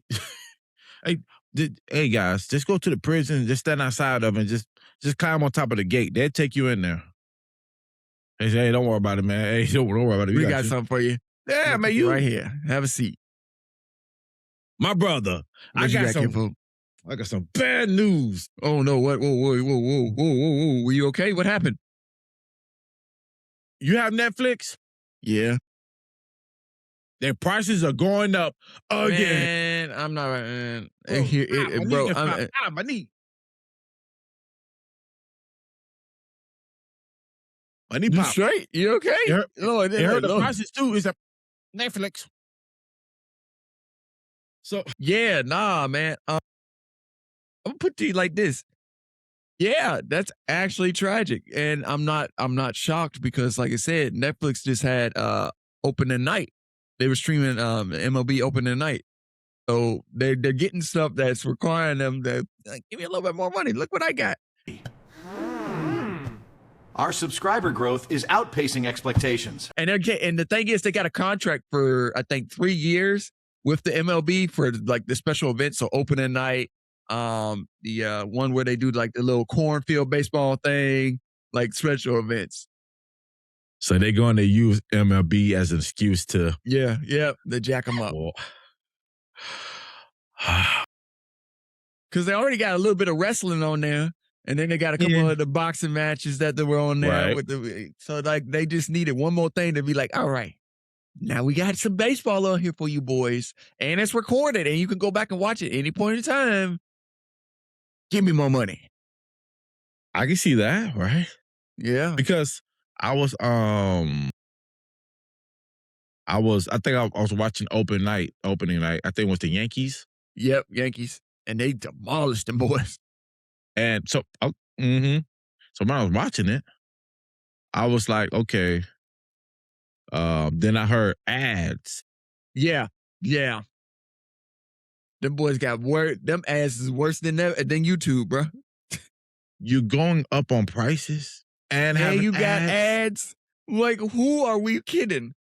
hey, guys, just go to the prison, just stand outside of it, and just climb on top of the gate. They'll take you in there. They say, hey, don't worry about it, man. Hey, don't worry about it. We got something for you. Yeah, man, you right here. Have a seat. My brother, I got some bad news. Oh no! What? Whoa! Were you okay? What happened? You have Netflix? Yeah. Their prices are going up again. Man, I'm not. Man. Bro, My knee you pop. Straight? You okay? You heard the prices too. Is a Netflix. So yeah, nah, man. I'm gonna put it to you like this. Yeah, that's actually tragic, and I'm not shocked because, like I said, Netflix just had opening night. They were streaming MLB opening night, so they're getting stuff that's requiring them to give me a little bit more money. Look what I got. Our subscriber growth is outpacing expectations. And the thing is, they got a contract for I think 3 years with the MLB for like the special events, so opening night. The one where they do like the little cornfield baseball thing, like special events. So they're going to use MLB as an excuse to they jack them up. Because they already got a little bit of wrestling on there, and then they got a couple of the boxing matches that they were on there so like they just needed one more thing to be like, all right, now we got some baseball on here for you boys, and it's recorded, and you can go back and watch it any point in time. Give me more money. I can see that, right? Yeah. Because I was watching opening night. I think it was the Yankees. Yep, Yankees. And they demolished them boys. And so so when I was watching it, I was like, okay. Then I heard ads. Yeah. Them boys got them ads is worse than YouTube, bro. You going up on prices and having you got ads? Like, who are we kidding?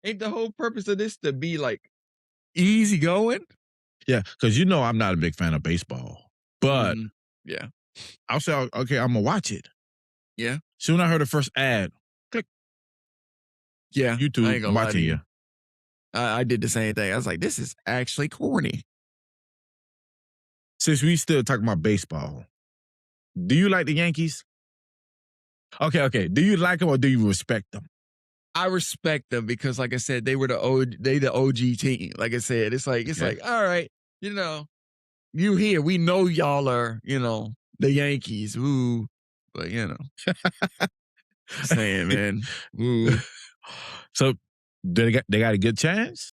Ain't the whole purpose of this to be like easy going? Yeah, because I'm not a big fan of baseball. But yeah, I'll say, okay, I'm gonna watch it. Yeah. Soon I heard the first ad. Click. Yeah. YouTube, I'm watching you. I did the same thing. I was like, this is actually corny. Since we still talking about baseball, do you like the Yankees? Okay. Do you like them or do you respect them? I respect them because, like I said, they were the OG team. Like I said, it's like, all right, you here. We know y'all are, the Yankees. Ooh, but Saying, man. Ooh. So they got a good chance?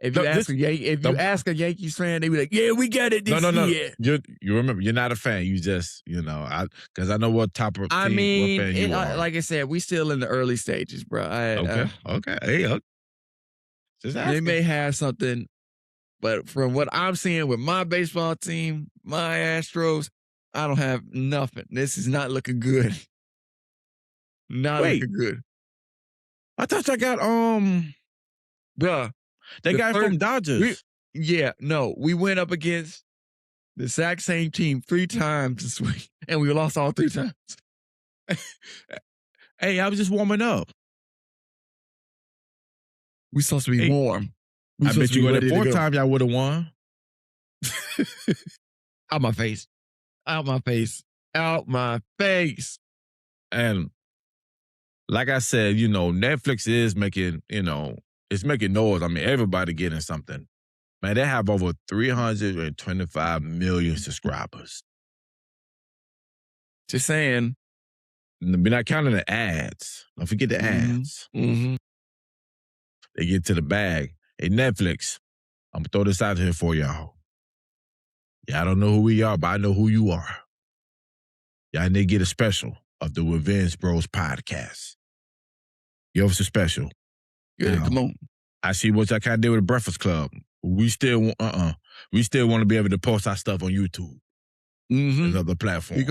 If you ask a Yankees fan, they be like, "Yeah, we got it this year." You remember, you're not a fan. You just, because I know what type of I team, mean, what fan you are. like I said, we still in the early stages, bro. Okay. Hey, just They asking. may have something, but from what I'm seeing with my baseball team, my Astros, I don't have nothing. This is not looking good. Not Wait. looking good. I thought I got Bruh. they got from Dodgers. We went up against the exact same team 3 times this week, and we lost all 3 times. Hey, I was just warming up. We supposed to be warm. I bet you the 4th time y'all would have won. Out my face. Out my face. Out my face. And like I said, Netflix is making, it's making noise. I mean, everybody getting something. Man, they have over 325 million subscribers. Just saying. We're not counting the ads. Don't forget the ads. Mm-hmm. They get to the bag. Hey, Netflix, I'm going to throw this out here for y'all. Y'all don't know who we are, but I know who you are. Y'all need to get a special of the Thevengebros podcast. Give us a special. Yeah, come on. I see what y'all kind of did with the Breakfast Club. We still want to be able to post our stuff on YouTube. And other platforms.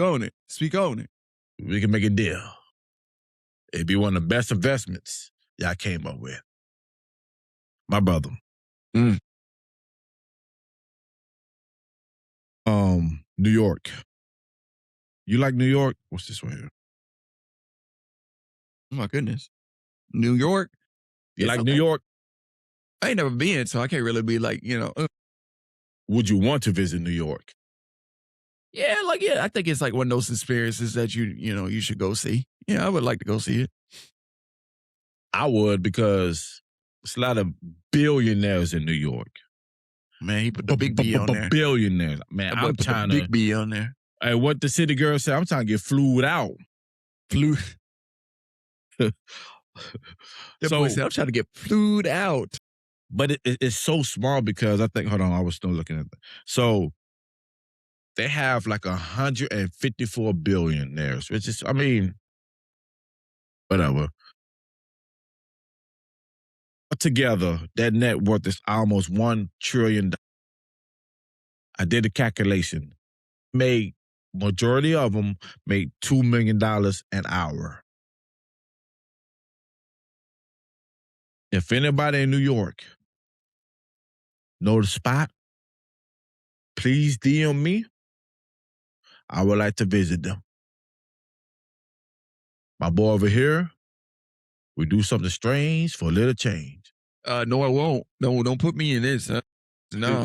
Speak on it. We can make a deal. It'd be one of the best investments y'all came up with. My brother. New York. You like New York? What's this one here? Oh my goodness. New York? You like New York? I ain't never been, so I can't really be like, Would you want to visit New York? Yeah, I think it's like one of those experiences that you should go see. Yeah, I would like to go see it. I would, because there's a lot of billionaires in New York. Man, he put the big B on there. Billionaires. Man, I'm trying to. Big B on there. Hey, what the city girl said, I'm trying to get flued out. Boy said, I'm trying to get flued out. But it's so small because I think, hold on, I was still looking at that. So they have like 154 billionaires, which is, whatever. Together, that net worth is almost $1 trillion. I did a calculation. Majority of them make $2 million an hour. If anybody in New York know the spot, please DM me. I would like to visit them. My boy over here, we do something strange for a little change. No, I won't. No, don't put me in this. Huh? No.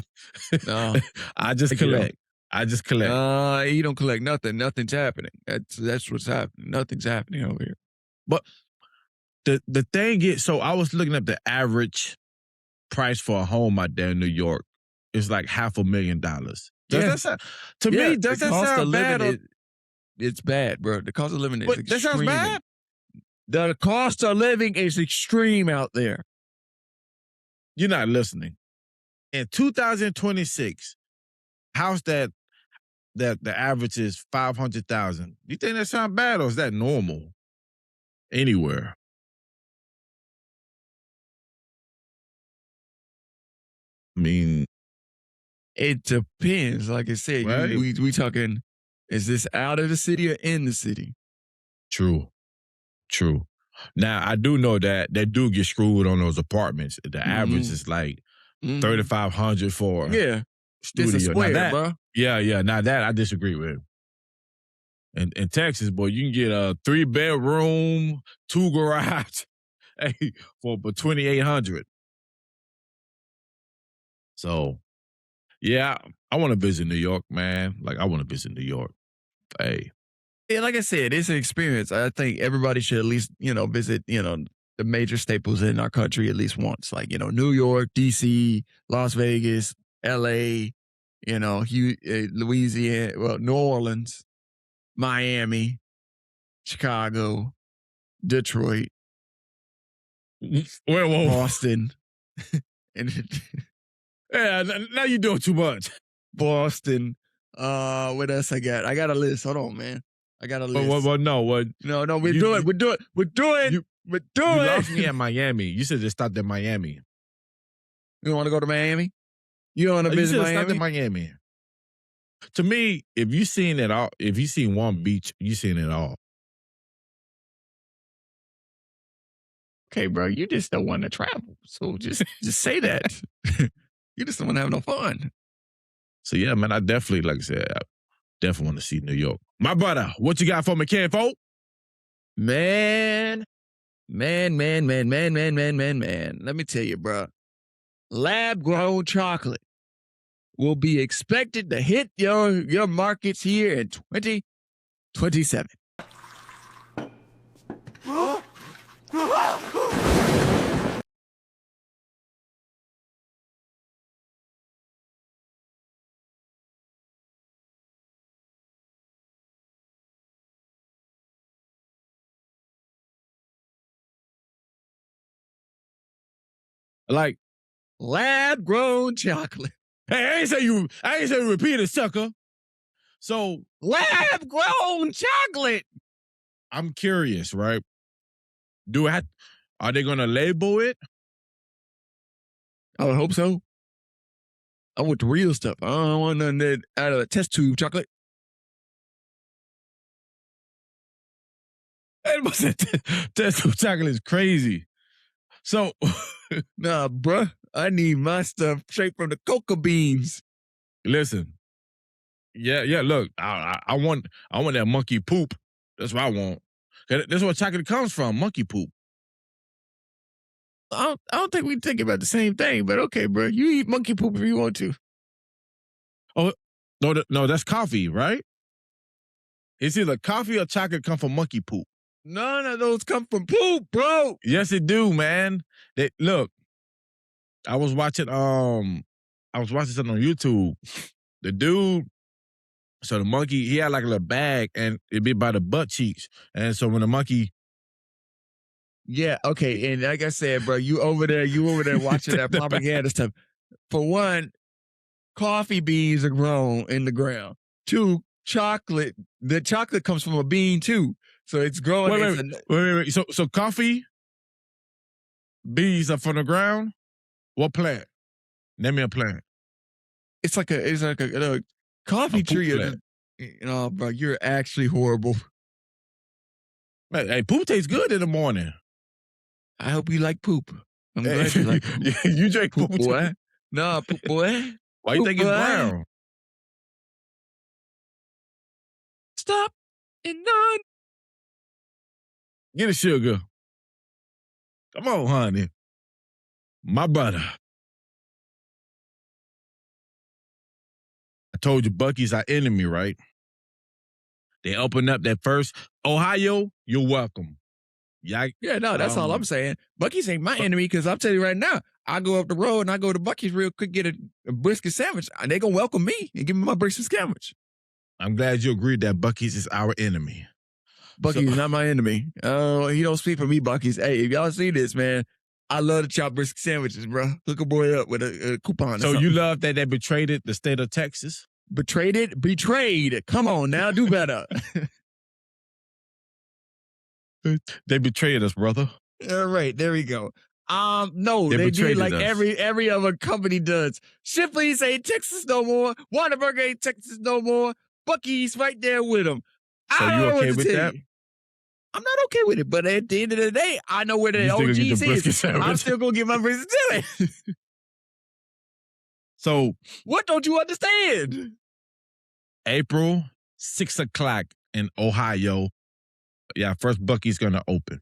I just collect. He don't collect nothing. Nothing's happening. That's what's happening. Nothing's happening over here. But the thing is, so I was looking at the average price for a home out there in New York. It's like $500,000. Does that sound bad? It's bad, bro. The cost of living is extreme. That sounds bad? The cost of living is extreme out there. You're not listening. In 2026, house that the average is $500,000. You think that sounds bad, or is that normal anywhere? I mean, it depends. Like I said, right? we talking, is this out of the city or in the city? True. Now, I do know that they do get screwed on those apartments. The average is like $3,500 for studio. It's a square, bro. Yeah. Now that I disagree with. In Texas, boy, you can get a 3-bedroom, 2 garage, for $2,800. So, yeah, I want to visit New York, man. Like, I want to visit New York. Hey. Yeah, like I said, it's an experience. I think everybody should at least, visit, the major staples in our country at least once. Like, New York, D.C., Las Vegas, L.A., Louisiana, New Orleans, Miami. Chicago, Detroit, Whoa. Boston, and Yeah, now you're doing too much. Boston. What else I got? I got a list. Hold on, man. I got a list. No, we're doing. You lost me at Miami. You should have stopped at Miami. You want to go to Miami? You want to You visit should have stopped at Miami? Miami. To me, if you seen it all, if you seen one beach, you seen it all. Okay, bro, you just don't want to travel. So just say that. You just don't want to have no fun. So yeah, man, I definitely, like I said, I definitely want to see New York. My brother, what you got for me, kinfolk? Man. Let me tell you, bro. Lab-grown chocolate will be expected to hit your markets here in 2027. Like, Lab-grown chocolate. hey, I ain't say you repeat it, sucker. So Lab-grown chocolate. I'm curious, right? Are they gonna label it? I would hope so. I want the real stuff. I don't want none that out of a test tube chocolate. That chocolate is crazy. So, Nah, bruh. I need my stuff straight from the cocoa beans. listen. Yeah. Look, I want that monkey poop. That's what I want. That's where chocolate comes from, monkey poop. I don't think we think about the same thing, but okay, bro. You eat monkey poop if you want to. Oh, no, that's coffee, right? It's either coffee or chocolate come from monkey poop. None of those come from poop, bro. Yes, it do, man. Look, I was watching something on YouTube. The dude, so the monkey, he had like a little bag and it'd be by the butt cheeks. And so when the monkey, Yeah, okay. And like I said, bro, you over there watching that propaganda stuff. For one, coffee beans are grown in the ground. Two, chocolate. The chocolate comes from a bean too. So it's growing. Wait. So coffee beans are from the ground? What plant? Name me a plant. It's like a coffee tree. Plant. Bro, you're actually horrible. Hey, poop tastes good in the morning. I hope you like poop. I'm glad you like poop. You drink Poop boy. No, poop boy. Why you think it's brown? Stop and none. Get a sugar. Come on, honey. My brother. I told you Bucky's our enemy, right? They opened up that first. Ohio, you're welcome. Yeah, no, that's all I'm saying. Bucky's ain't my enemy because I'm telling you right now, I go up the road and I go to Bucky's real quick, get a brisket sandwich, and they gonna welcome me and give me my brisket sandwich. I'm glad you agreed that Bucky's is our enemy. Bucky's not my enemy. He don't speak for me, Bucky's. Hey, if y'all see this, man, I love to chop brisket sandwiches, bro. Hook a boy up with a coupon. So you love that they betrayed the state of Texas? Betrayed. Come on now, do better. They betrayed us, brother. All right, there we go. No, they did like us. every other company does. Shipley's ain't Texas no more. Whataburger ain't Texas no more. Bucky's right there with them. So you okay with that? I'm not okay with it, but at the end of the day, I know where the OGs is. I'm still gonna get my brisket sandwich. So what don't you understand? April 6 o'clock in Ohio. Yeah, first Bucky's gonna open.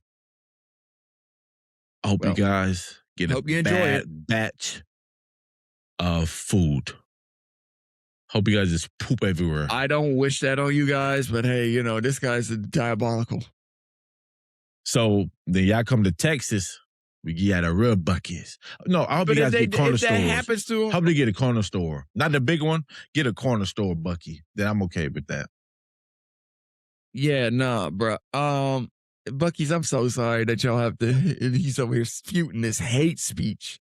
I hope you guys get a bad batch of food. Hope you guys just poop everywhere. I don't wish that on you guys, but hey, this guy's diabolical. So then y'all come to Texas, we get a real Bucky's. No, I hope you guys get corner stores. If that happens to them, hope they get a corner store. Not the big one. Get a corner store Bucky. Then I'm okay with that. Yeah, nah, bro. Bucky's, I'm so sorry that y'all have to. He's over here spewing this hate speech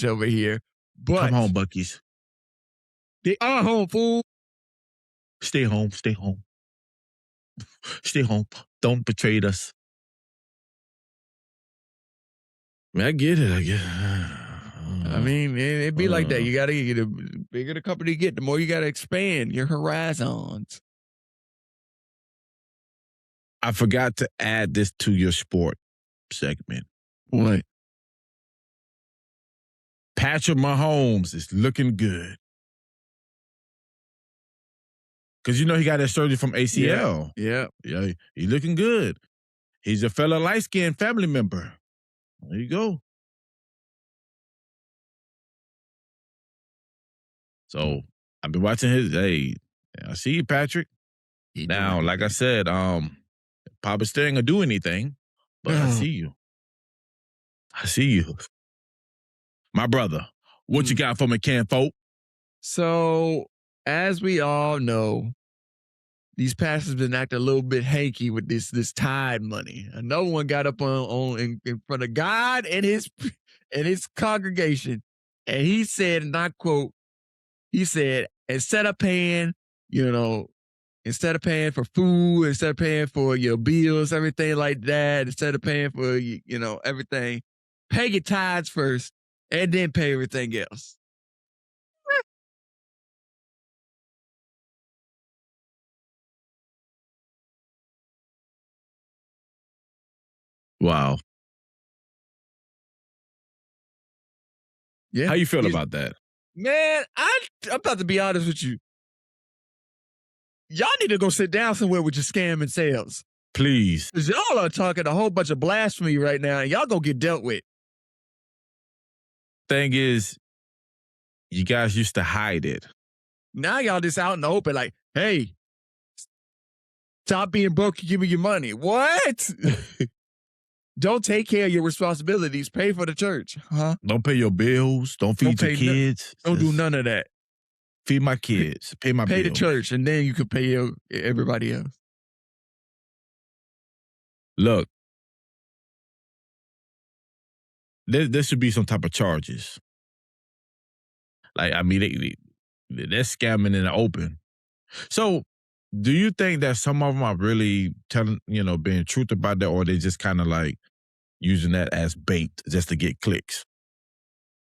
over here. But Come home, Bucky's. they are home, fool. Stay home. Stay home. Stay home. Don't betray us. I get it. I get. I mean, it'd be like that. You gotta get the bigger the company get, the more you gotta expand your horizons. I forgot to add this to your sport segment. What? Patrick Mahomes is looking good. Because he got that surgery from ACL. Yeah. Yeah, he's looking good. He's a fellow light-skinned family member. There you go. So I've been watching his. Hey, I see you, Patrick. Now, like I said, Papa still ain't gonna do anything, but I see you. I see you, my brother. What you got for me, Ken Folk? So, as we all know, these pastors been acting a little bit hanky with this tithe money. Another one got up in front of God and his congregation, and he said, and I quote, he said, instead of paying for food, instead of paying for your bills, everything like that, instead of paying for everything, pay your tithes first and then pay everything else. Wow. Yeah. How you feel about that? Man, I'm about to be honest with you. Y'all need to go sit down somewhere with your scamming sales. Please. Because y'all are talking a whole bunch of blasphemy right now, and y'all gonna get dealt with. Thing is, you guys used to hide it. Now y'all just out in the open like, hey, stop being broke and give me your money. What? Don't take care of your responsibilities. Pay for the church. Huh? Don't pay your bills. Don't feed your kids. Don't do none of that. Feed my kids. Pay my bills. Pay the church, and then you can pay everybody else. Look, there should be some type of charges. Like, I mean, they're scamming in the open. So, do you think that some of them are really telling, being truth about that, or they just kind of like using that as bait just to get clicks?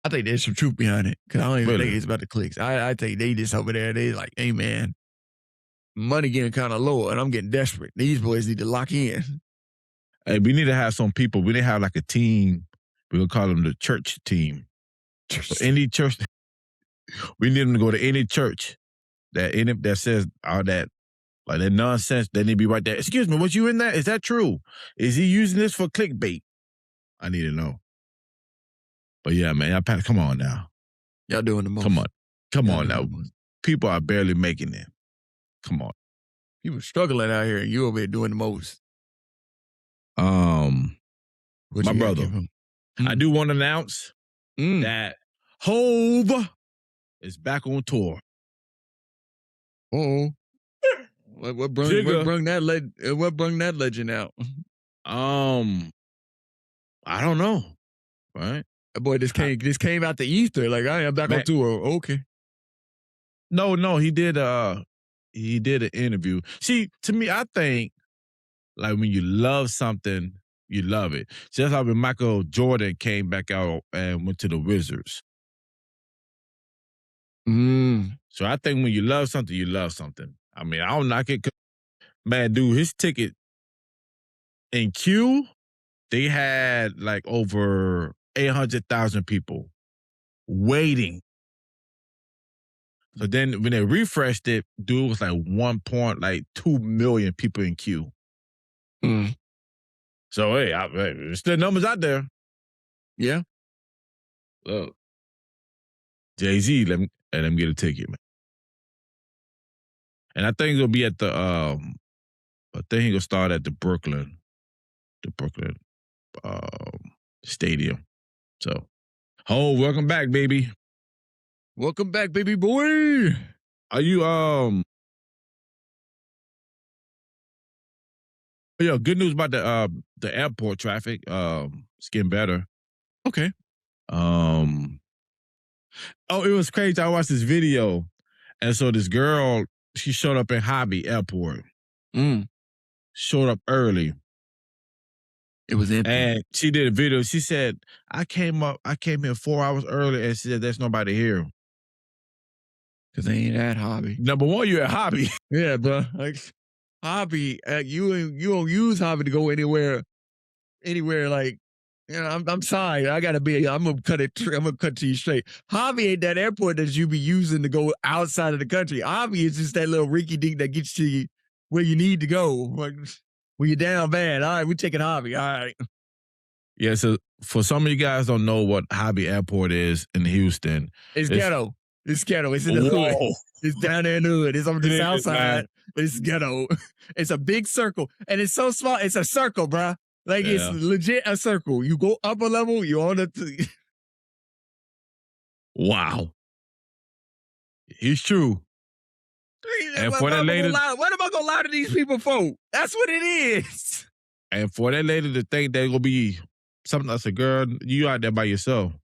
I think there's some truth behind it, because I don't even Really? think it's about the clicks. I think they just over there, they like, hey, man, money getting kind of low, and I'm getting desperate. These boys need to lock in. Hey, we need to have some people. We need to have like a team. We're going to call them the church team. So any church, we need them to go to any church that says all that, like that nonsense. They need to be right there. Excuse me, was you in that? Is that true? Is he using this for clickbait? I need to know. But yeah, man, come on now. Y'all doing the most. Come on now. People are barely making it. Come on. People struggling out here, and you over here doing the most. My brother, I do want to announce that Hove is back on tour. Oh, what brung that legend out? I don't know. Right? Boy, this came out the Easter. Like, I am back on tour. Okay. No, he did an interview. See, to me, I think like when you love something, you love it. Just like when Michael Jordan came back out and went to the Wizards. So I think when you love something, you love something. I mean, I don't knock it. Man, dude, his ticket in queue, they had like over 800,000 people waiting. So then when they refreshed it, dude, was like 1.2 million people in queue. So, hey, there's still numbers out there. Yeah. Look, Jay-Z, let him get a ticket, man. And I think it'll be at the, I think he'll start at the Brooklyn Stadium. So, welcome back, baby. Welcome back, baby boy. Are you, Yeah, good news about the airport traffic. It's getting better. Okay. Um, oh, it was crazy. I watched this video, and so this girl, she showed up in Hobby Airport. Showed up early, It was empty and she did a video. She said, I came here 4 hours early, and she said, there's nobody here. because they ain't at Hobby. Number one, you at Hobby. Yeah, bro. Like Hobby, you don't use Hobby to go anywhere. Like, I'm sorry. I'm gonna cut it. I'm gonna cut to you straight. Hobby ain't that airport that you be using to go outside of the country. Hobby is just that little rinky dink that gets you where you need to go. Like when you're down bad. All right, we taking Hobby. All right. Yeah, so for some of you guys don't know what Hobby Airport is in Houston. It's ghetto. It's ghetto. It's in the hood. It's down there in the hood. It's on the south side, but it's ghetto. It's a big circle, and it's so small. It's a circle, bruh. Like it's legit a circle. You go up a level, you're on the. Wow, it's true. And for that lady, what am I gonna lie to these people for? That's what it is. And for that lady to think they're gonna be something that's a girl, you out there by yourself.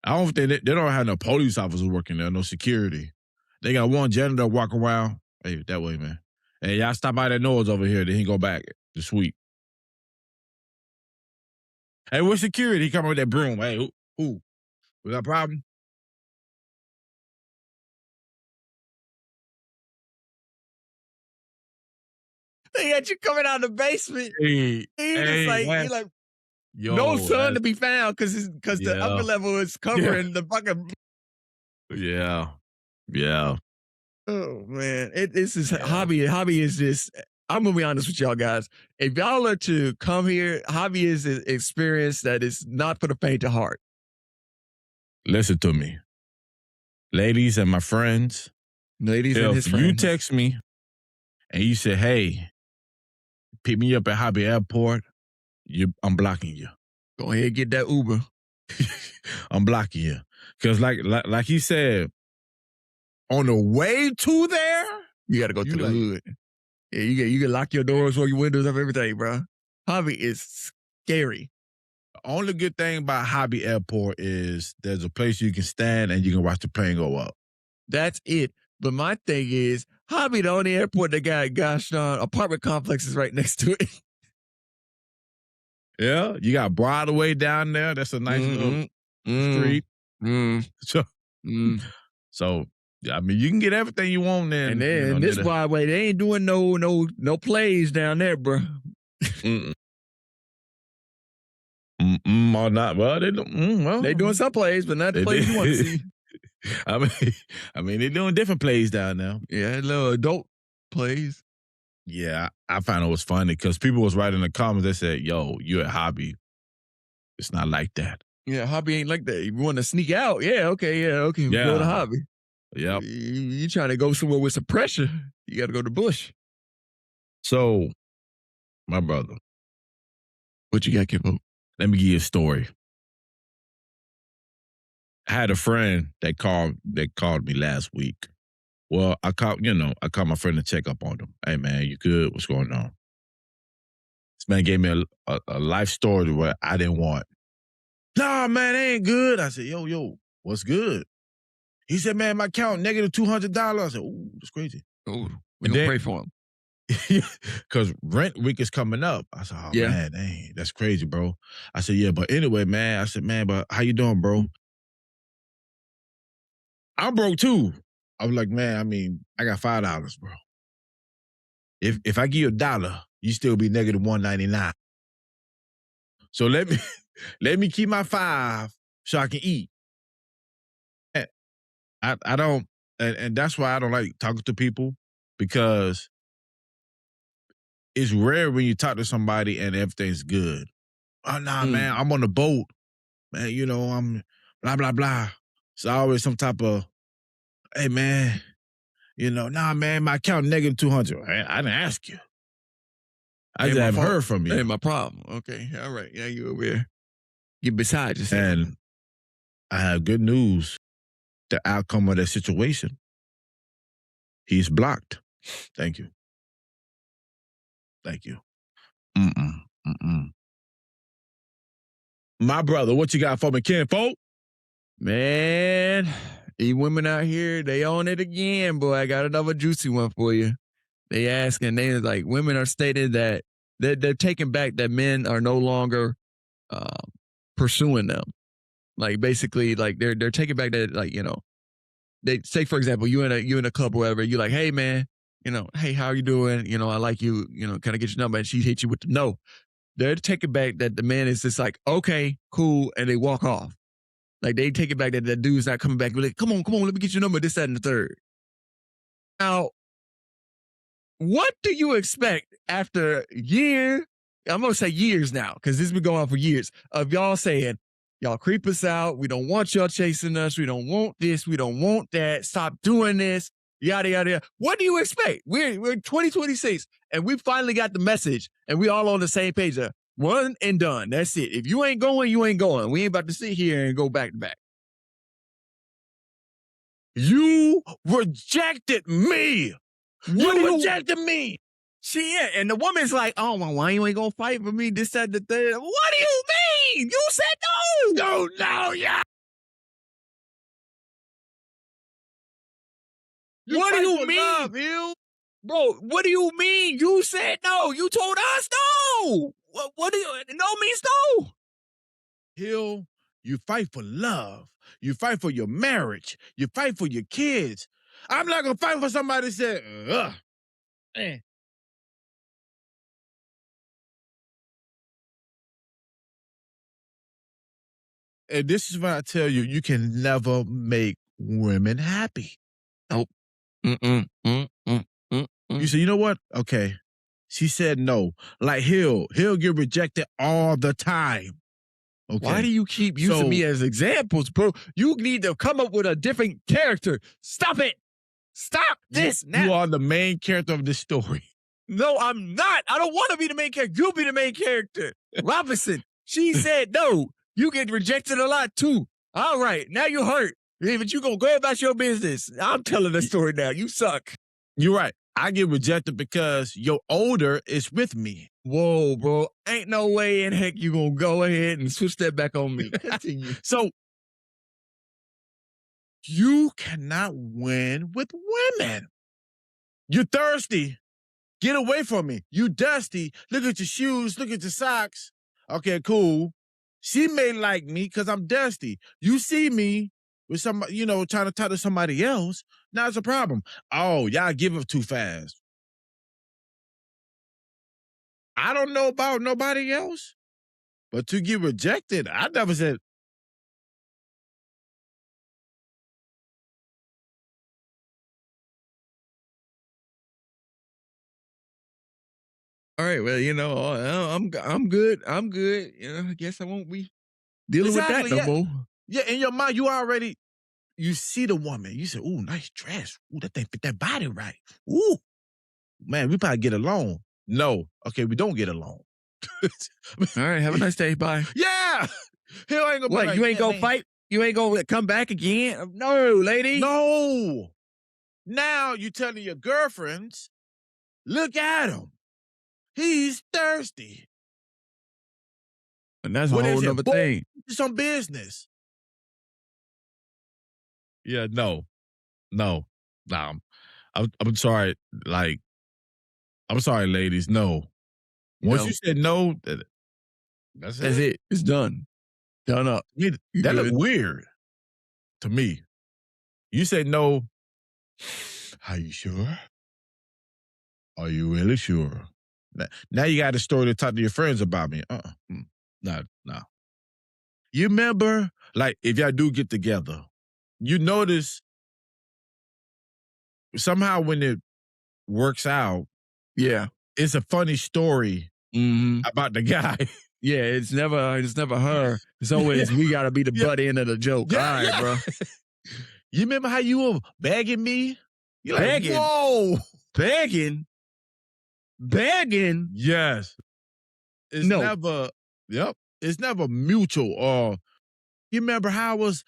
I don't think they don't have no police officers working there, no security. They got one janitor walk around. Hey, that way, man. Hey, y'all stop by that noise over here. Then he go back to sweep. Hey, where's security? He come with that broom. Hey, who? We got a problem? They got you coming out of the basement. Hey, You're like, yo, no sun to be found because the upper level is covering the fucking. Yeah. Oh man, this is Hobby. Hobby is just. I'm gonna be honest with y'all guys. If y'all are to come here, Hobby is an experience that is not for the faint of heart. Listen to me, ladies and my friends. Ladies and his friends. You text me and you say, "Hey, pick me up at Hobby Airport," I'm blocking you. Go ahead and get that Uber. I'm blocking you because, like he said, on the way to there, you got to go to the hood. Yeah, you can lock your doors, roll your windows up, everything, bro. Hobby is scary. The only good thing about Hobby Airport is there's a place you can stand and you can watch the plane go up. That's it. But my thing is, Hobby, the only airport that got gosh darn apartment complexes right next to it. Yeah, you got Broadway down there. That's a nice little street. So, I mean, you can get everything you want there. And then this Broadway, they ain't doing no plays down there, bro. Or not. Well, they don't. Well, they doing some plays, but not the plays you want to see. I mean, they're doing different plays down there. Yeah, little adult plays. Yeah, I found it was funny because people was writing in the comments. They said, "Yo, you at Hobby? It's not like that." Yeah, Hobby ain't like that. You want to sneak out? Yeah, okay. Go to Hobby. Yep. You trying to go somewhere with some pressure? You got to go to Bush. So, my brother, what you got, Kimbo? Let me give you a story. I had a friend that called me last week. Well, I called my friend to check up on him. Hey man, you good? What's going on? This man gave me a life story where I didn't want. Nah, man, it ain't good. I said, yo, what's good? He said, man, my account negative $200. I said, ooh, that's crazy. Oh, we gonna pray for him. Because rent week is coming up. I said, oh man, dang, that's crazy, bro. I said, yeah, but anyway, man. I said, man, but how you doing, bro? I'm broke too. I was like, man, I mean, I got $5, bro. If I give you $1, you still be negative $1.99. So let me keep my $5 so I can eat. I don't, and that's why I don't like talking to people, because it's rare when you talk to somebody and everything's good. Oh, nah, man, I'm on the boat. Man, I'm blah, blah, blah. It's always some type of, hey, man, nah, man, my account negative 200. I didn't ask you. I just haven't heard from you. Ain't my problem. Okay, all right. Yeah, you over here. Get beside yourself. And I have good news. The outcome of that situation, he's blocked. Thank you. Thank you. Mm-mm. My brother, what you got for me, Ken folk? Man, these women out here, they on it again, boy. I got another juicy one for you. They asking, they like, women are stating that they're taking back that men are no longer pursuing them. Like basically, like they're taking back that, like, they say, for example, you in a club or whatever, you like, hey man, hey, how you doing? I like you, kind of get your number, and she hits you with the no. They're taking back that the man is just like, okay, cool, and they walk off. Like they take it back that the dude's not coming back. We're like, come on, let me get your number, this, that, and the third. Now, what do you expect after years? I'm going to say years now, because this has been going on for years, of y'all saying, y'all creep us out. We don't want y'all chasing us. We don't want this. We don't want that. Stop doing this. Yada, yada, yada. What do you expect? We're in 2026, and we finally got the message, and we all on the same page. One and done. That's it. If you ain't going, you ain't going. We ain't about to sit here and go back to back. You rejected me. You rejected me. And the woman's like, oh, well, why you ain't gonna fight for me? This, that, the third. What do you mean? You said no. No, yeah. What do you mean? Love, Bro, what do you mean? You said no. You told us no. What do you, no means no. Hill, you fight for love. You fight for your marriage. You fight for your kids. I'm not going to fight for somebody that said, ugh. And this is what I tell you, you can never make women happy. Nope. You say, you know what? Okay. She said no. Like Hill get rejected all the time. Okay. Why do you keep using me as examples, bro? You need to come up with a different character. Stop it. Stop this now. You are the main character of this story. No, I'm not. I don't want to be the main character. You be the main character. Robinson, she said no. You get rejected a lot too. All right, now you hurt. Yeah, but you gonna go about your business. I'm telling the story now. You suck. You're right. I get rejected because your older is with me. Whoa, bro. Ain't no way in heck you gonna go ahead and switch that back on me. Continue. So, you cannot win with women. You're thirsty. Get away from me. You dusty. Look at your shoes. Look at your socks. Okay, cool. She may like me because I'm dusty. You see me with somebody, trying to talk to somebody else. Now it's a problem. Oh, y'all give up too fast. I don't know about nobody else, but to get rejected, I never said. All right, well, I'm good. I'm good. I guess I won't be dealing with that no more. Yeah, in your mind, you see the woman. You say, ooh, nice dress. Ooh, that thing fit that body right. Ooh, man, we probably get along. No, okay, we don't get along. All right, have a nice day. Bye. Yeah. Hill ain't gonna. What, you ain't gonna fight? You ain't gonna come back again? No, lady. No. Now you telling your girlfriends, look at him. He's thirsty. And that's a whole nother thing. Some business. Yeah, no. I'm sorry. Like, I'm sorry, ladies. No. Once you said no, that's it. It's done. Done up. That looked weird to me. You said no. Are you sure? Are you really sure? Now you got a story to talk to your friends about me. No. You remember, like, if y'all do get together, you notice somehow when it works out, yeah, it's a funny story about the guy. Yeah, it's never her. It's always we gotta be the butt end of the joke. Yeah, all right, bro. You remember how you were begging me? You're like, begging? Whoa. Begging? Yes. It's never mutual. Or you remember how I was,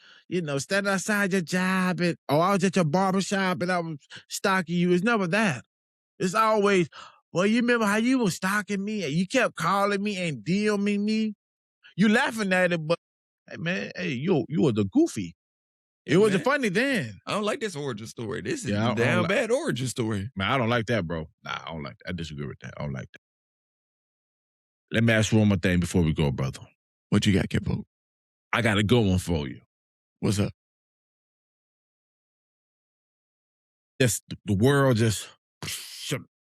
standing outside your job I was at your barbershop and I was stalking you. It's never that. It's always, well, you remember how you was stalking me and you kept calling me and DMing me? You laughing at it, but hey man, hey, you was a goofy. It wasn't funny then. I don't like this origin story. This is Yeah, a damn bad origin story. Man, I don't like that, bro. Nah, I don't like that. I disagree with that. I don't like that. Let me ask you one more thing before we go, brother. What you got, Kimbo? I got a good one for you. What's up? Just the world it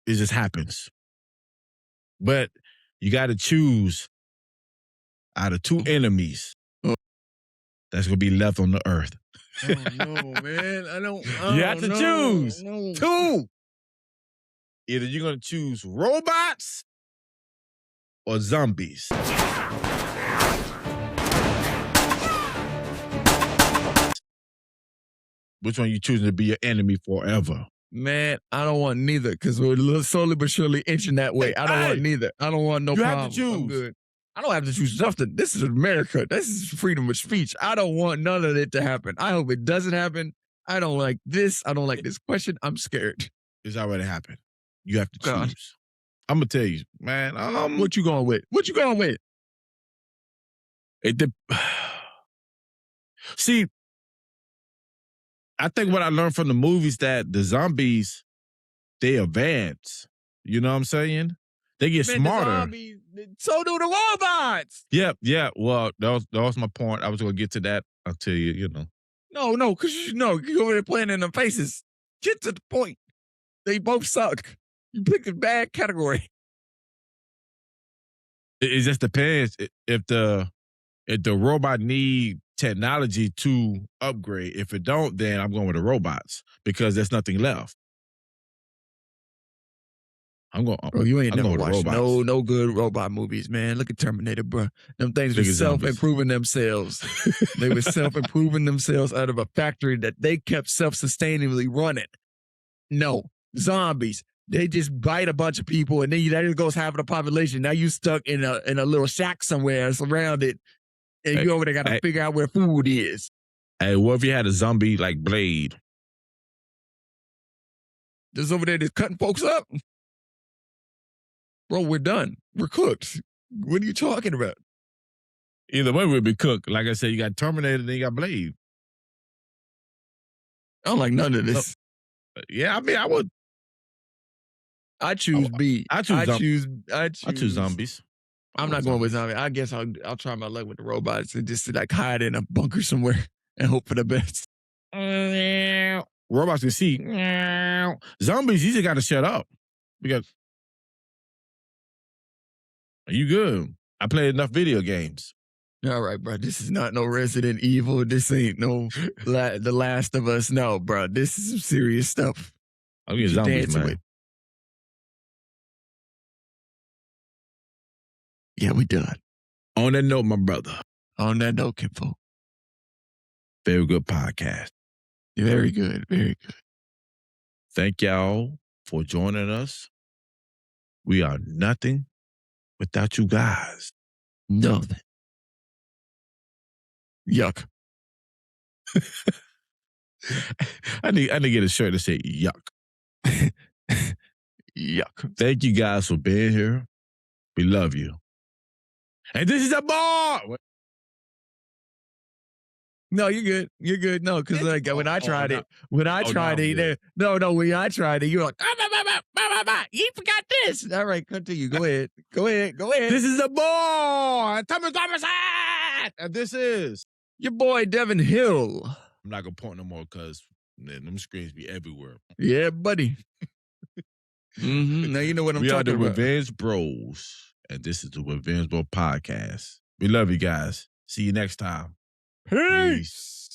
just happens. But you got to choose out of two enemies that's gonna be left on the earth. Oh no, man! I don't. You have to choose two. Either you're gonna choose robots or zombies. Which one you choosing to be your enemy forever? Man, I don't want neither because we're slowly but surely inching that way. I don't want neither. I don't want no problem. You have to choose. I'm good. I don't have to choose nothing. This is America. This is freedom of speech. I don't want none of it to happen. I hope it doesn't happen. I don't like this. I don't like this question. I'm scared. It's already happened. You have to choose. God. I'm gonna tell you, man. What you going with? What you going with? See, I think what I learned from the movies that the zombies, they advance. You know what I'm saying? They get smarter. The zombies, so do the robots. Yeah. Well, that was my point. I was gonna get to that until you know. No, because you over there playing in their faces. Get to the point. They both suck. You picked a bad category. It just depends if the robot need technology to upgrade. If it don't, then I'm going with the robots because there's nothing left. I'm going. Bro, you ain't never watched no good robot movies, man. Look at Terminator, bro. Them things were self-improving themselves. They were self-improving themselves out of a factory that they kept self-sustainably running. No, zombies. They just bite a bunch of people, and then that just goes half of the population. Now you stuck in a little shack somewhere surrounded, and you over there got to figure out where food is. Hey, what if you had a zombie like Blade? Just over there just cutting folks up? Bro, we're done. We're cooked. What are you talking about? Either way, we'll be cooked. Like I said, you got Terminator, then you got Blade. I don't like none of this. Yeah, I mean, I would. I choose B. I choose zombies. I'm not going with zombies. I guess I'll try my luck with the robots and just like hide in a bunker somewhere and hope for the best. Robots can see. Zombies, you just got to shut up. Because you good. I played enough video games. All right, bro. This is not no Resident Evil. This ain't no The Last of Us. No, bro. This is some serious stuff. I'll get zombies, man. Yeah, we done. On that note, my brother. On that note, Kimbo. Very good podcast. Very good. Very good. Thank y'all for joining us. We are nothing without you guys. Nothing. Yuck. I need to get a shirt that say yuck. Yuck. Thank you guys for being here. We love you. And this is a bar. No, you're good. You're good. No, because like when I tried it, when I tried it, you were like, you forgot this. All right, continue. Go ahead. Go ahead. This is a boy. Thomas Thomas. And this is your boy Devin Hill. I'm not gonna point no more because them screens be everywhere. Yeah, buddy. Now you know what I'm talking about. We are the Rejection, and this is the Thevengebros podcast. We love you guys. See you next time. Peace.